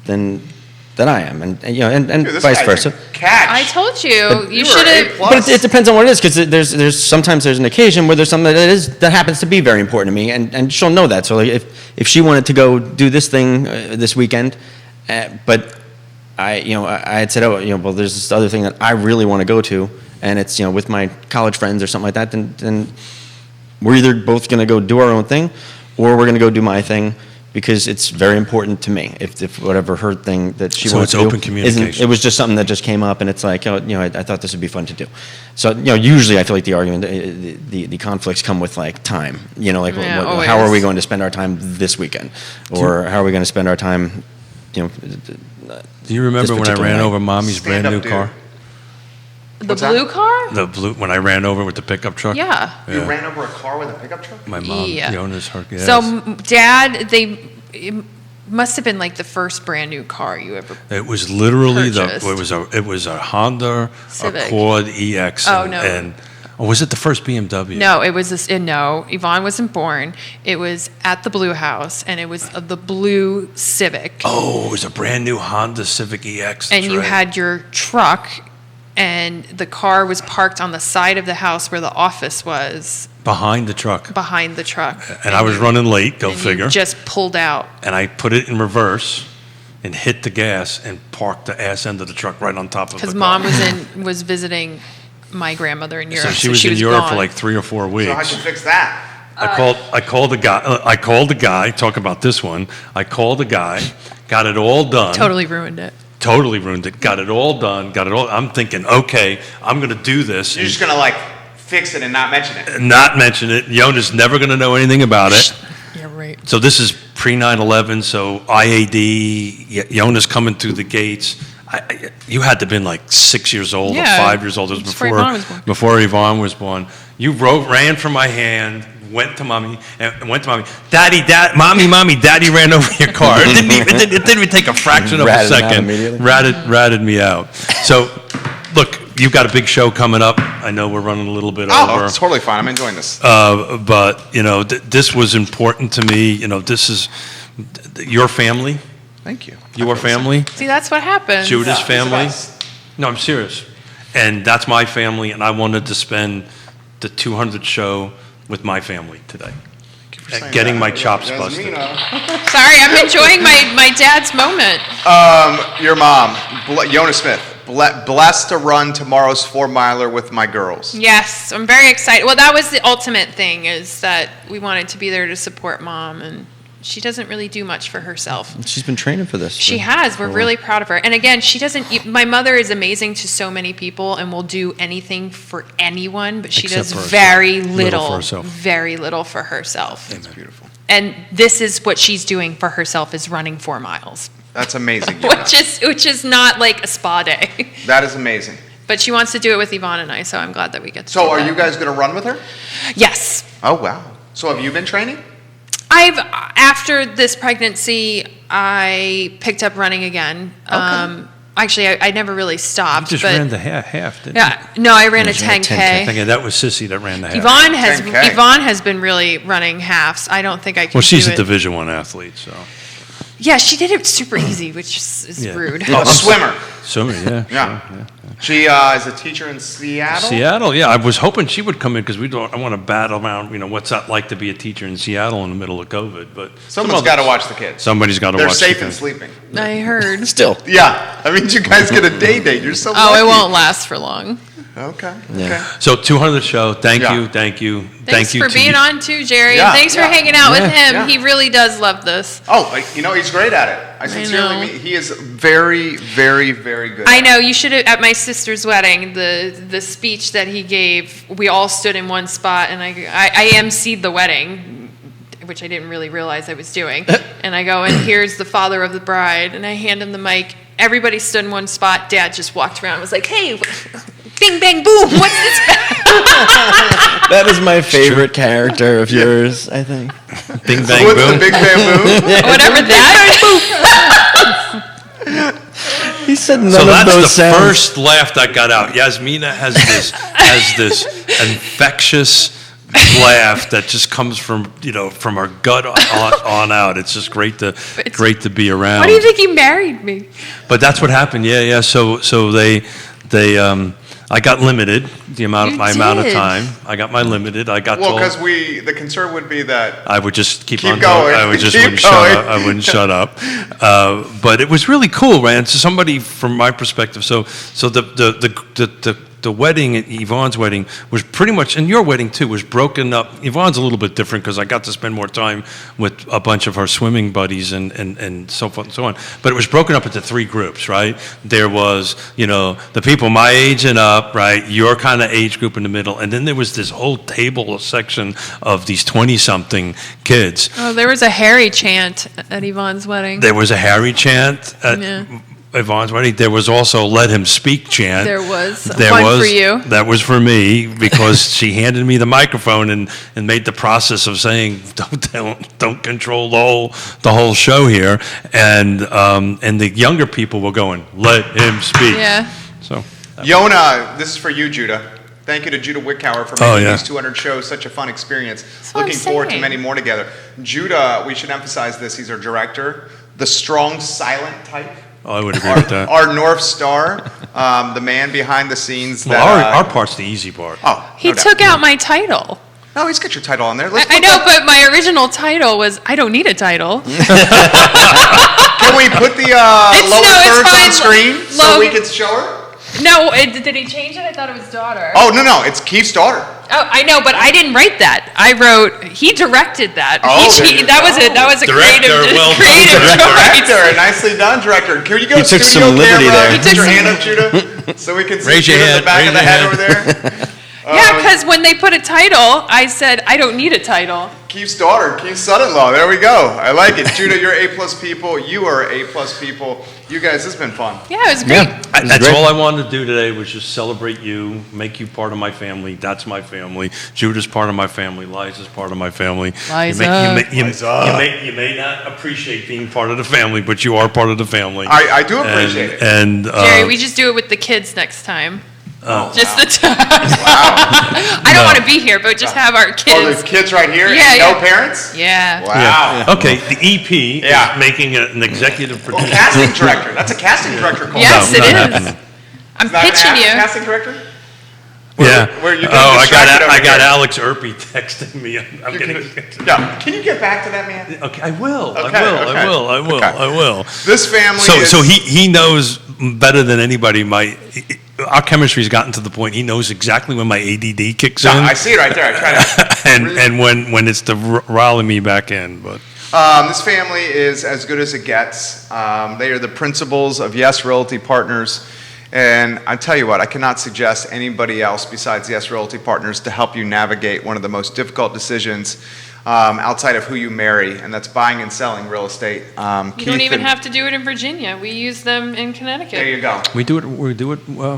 than I am, and Dude, this vice guy's versa. a catch. I told you, you You should were A+. have. But it depends on what it is, because there's sometimes there's an occasion where there's something that happens to be very important to me, and she'll know that. So like if she wanted to go do this thing this weekend, but I had said, well, there's this other thing that I really want to go to, and it's with my college friends or something like that, then we're either both going to go do our own thing, or we're going to go do my thing, because it's very important to me. If whatever her thing that she So wants it's to do open communication. it was just something that just came up, and it's like, I thought this would be fun to do. So usually I feel like the argument, the conflicts come with like time. Like Yeah, how are always. we going to spend our time this weekend, or how are we going to spend our time? Do you remember when I particular ran night. over Mommy's brand Stand new up, dude. car? The What's that? blue car? The blue, when I ran over with the pickup truck? Yeah. You ran over a car with a pickup truck? My mom, Yeah. Yonna's her. Yes. So, Dad, it must have been like the first brand new car you ever. It was literally Purchased. it was a Honda Civic. Accord EX. Oh, no. And was it the first BMW? No, it was this. No, Yvonne wasn't born. It was at the Blue House, and it was the blue Civic. Oh, it was a brand new Honda Civic EX. and that's you right. had your truck, and the car was parked on the side of the house where the office was, behind the truck. behind the truck. And I was running late, go and figure. You just pulled out. And I put it in reverse and hit the gas and parked the ass end of the truck right on top of the Because car. Mom was visiting my grandmother in Europe. So she was in Europe for gone. like 3 or 4 weeks. So how'd you fix that? I called the guy. Talk about this one. I called the guy. Got it all done. Totally ruined it. Totally ruined it. Got it all done. Got it all. I'm thinking, okay, I'm going to do this. You're just going to like fix it and not mention it. Not mention it. Yonna's never going to know anything about it. Yeah, right. So this is pre 9/11. So IAD. Yonna's coming through the gates. You had to have been like 6 years old or 5 years old. It was before Yvonne was born. You ran from my hand, went to mommy, Daddy, mommy, Daddy ran over your car. It didn't even take a fraction of a second. Ratted me out. So, look, you've got a big show coming up. I know we're running a little bit over. Oh, it's totally fine. I'm enjoying this. But this was important to me. This is your family. Thank you. Your family. See, that's what happens. Judah's family. No, I'm serious. And that's my family, and I wanted to spend the 200th show with my family today. Getting my chops busted. Sorry, I'm enjoying my dad's moment. Your mom, Yonna Smith, blessed to run tomorrow's 4-miler with my girls. Yes, I'm very excited. Well, that was the ultimate thing, is that we wanted to be there to support mom, and she doesn't really do much for herself. She's been training for this. She has. We're really proud of her. And again, she doesn't. My mother is amazing to so many people and will do anything for anyone, but she does very little for herself. That's beautiful. And this is what she's doing for herself, is running 4 miles. That's amazing. which is not like a spa day. That is amazing. But she wants to do it with Yvonne and I, so I'm glad that we get to do So are that. you guys going to run with her? Yes. Oh, wow. So have you been training? After this pregnancy, I picked up running again. Okay. Actually, I never really stopped. You just ran the half, didn't you? Yeah, no, I ran a 10K. Okay, that was Sissy that ran the half. Yvonne has been really running halves. I don't think I can. Well, she's do a Division I athlete, so. Yeah, she did it super easy, which is rude. Oh, swimmer. Swimmer, yeah. Yeah. She is a teacher in Seattle? Seattle, yeah. I was hoping she would come in because I want to battle around, what's that like to be a teacher in Seattle in the middle of COVID. But Someone's got to watch the kids. Somebody's got to watch the kids. They're safe and sleeping. I heard. Still. Yeah. I mean, you guys get a day date. You're so lucky. It won't last for long. Okay. Yeah. Okay. So 200th show. Thank Yeah. you. Thanks for being on too, Jerry. Yeah. And thanks for hanging out with him. Yeah. He really does love this. Oh, he's great at it. I sincerely mean, he is very, very, very good. I know. You should have, at my sister's wedding, the speech that he gave, we all stood in one spot, and I emceed the wedding, which I didn't really realize I was doing. And I go, and here's the father of the bride, and I hand him the mic. Everybody stood in one spot. Dad just walked around and was like, hey, bing, bang, boom, what's this? That is my favorite character of yours, I think. Bing, bang, What's boom. the big bamboo? Whatever that. He said none So of that's those the sounds. first laugh that got out. Yasmina has this infectious laugh that just comes from our gut on out. It's just great to be around. Why do you think he married me? But that's what happened. Yeah. So they I got limited amount of time. I got my limited. I got told. Well, because the concern would be that I would just keep on going. I would just Keep wouldn't shut going. up. I wouldn't shut up. But it was really cool, man. So somebody from my perspective. So the wedding, Yvonne's wedding, was pretty much, and your wedding too, was broken up. Yvonne's a little bit different because I got to spend more time with a bunch of her swimming buddies and so forth and so on. But it was broken up into 3 groups, right? There was, the people my age and up, right? Your kind of age group in the middle. And then there was this whole table section of these 20-something kids. Oh, there was a Harry chant at Yvonne's wedding. There was a Harry chant at Yvonne's wedding. There was also "Let Him Speak" chant. There was one for you. That was for me because she handed me the microphone and made the process of saying, "Don't control the whole show here." And the younger people were going, "Let him speak." Yeah. So, Yonna, this is for you, Judah. Thank you to Judah Wickower for making these 200 shows such a fun experience. Looking forward to many more together. Judah, we should emphasize this. He's our director, the strong, silent type. Oh, I would agree with that. Our North Star, the man behind the scenes. Well, our part's the easy part. Oh, He took out my title. No, he's got your title on there. I know, but my original title was, I don't need a title. Can we put the lower thirds on screen so we can show her? No, did he change it? I thought it was daughter. Oh, no, it's Keith's daughter. Oh, I know, but I didn't write that. I wrote, he directed that. Oh, That was a Director, well done, creative choice. Director, nicely done, director. Can you go He took studio some liberty camera? there. Put your hand up, Judah, so we can see Raise your Judah in hand, the back of the raise head your over there. Yeah, because when they put a title, I said, I don't need a title. Keith's daughter, Keith's son-in-law. There we go. I like it. Judah, you're A+ people. You are A+ people. You guys, this has been fun. Yeah, it was great. Yeah. It was That's great. all I wanted to do today was just celebrate you, make you part of my family. That's my family. Judah's part of my family. Liza's part of my family. Liza. You may not appreciate being part of the family, but you are part of the family. I do appreciate it. And Jerry, we just do it with the kids next time. Oh, Just wow. the time. I don't want to be here, but just have our Oh, kids. there's kids right here Yeah, and no yeah. parents? Yeah. Wow. Okay, the EP Yeah. is making an executive Well, producer. casting director. That's a casting director call. Yes, No, it not is. happening. I'm It's not pitching an you. casting director? Yeah. where you're getting I distracted over got here. Alex Erpy texting me. I'm You getting. Yeah. Can you get back to that, man? Okay, I will. Okay, okay. I will. This family is... So he knows better than anybody. Our chemistry's gotten to the point he knows exactly when my ADD kicks in. I see it right there. I try to... and when it's to rally me back in, but This family is as good as it gets. They are the principals of Yes Realty Partners. And I tell you what, I cannot suggest anybody else besides Yes Realty Partners to help you navigate one of the most difficult decisions outside of who you marry, and that's buying and selling real estate. You don't even have to do it in Virginia. We use them in Connecticut. There you go. we do it.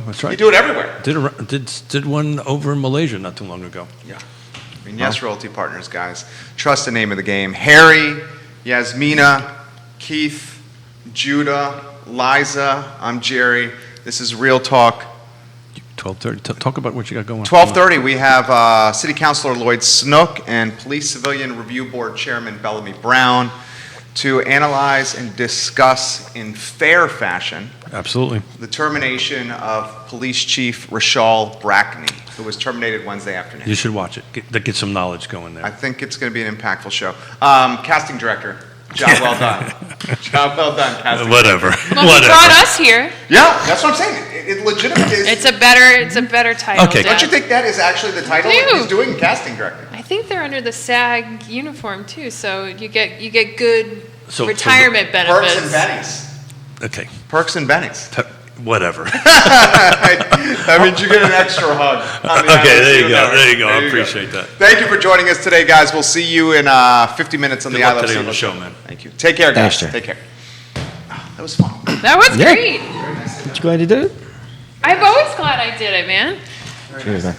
That's right. You do it everywhere. Did one over in Malaysia not too long ago. Yeah. I mean, Yes Realty Partners, guys. Trust the name of the game. Harry, Yasmina, Keith, Judah, Liza, I'm Jerry. This is Real Talk. 12:30. Talk about what you got going. 12:30, we have City Councilor Lloyd Snook and Police Civilian Review Board Chairman Bellamy Brown to analyze and discuss in fair fashion Absolutely. the termination of Police Chief Rashal Brackney, who was terminated Wednesday afternoon. You should watch it. Get some knowledge going there. I think it's going to be an impactful show. Casting director, job well done. Job well done, casting Whatever. Well, he brought us here. Yeah, that's what I'm saying. It legitimately is. It's a better title. Okay. Don't you think that is actually the title I do. he's doing, casting director? I think they're under the SAG uniform too, so you get good So retirement benefits. Perks and bennies. Okay. Perks and bennies. Whatever. That means you get an extra hug. On the Okay, ILC there you go. network. There you go. I appreciate that. Thank you for joining us today, guys. We'll see you in 50 minutes on Good the I luck Love today on the CVille show, man. Thank you. Take care, guys. Thanks, Jerry. Take care. Oh, that was fun. That was Yeah. great. What you glad you did it? I'm always glad I did it, man. Cheers, man.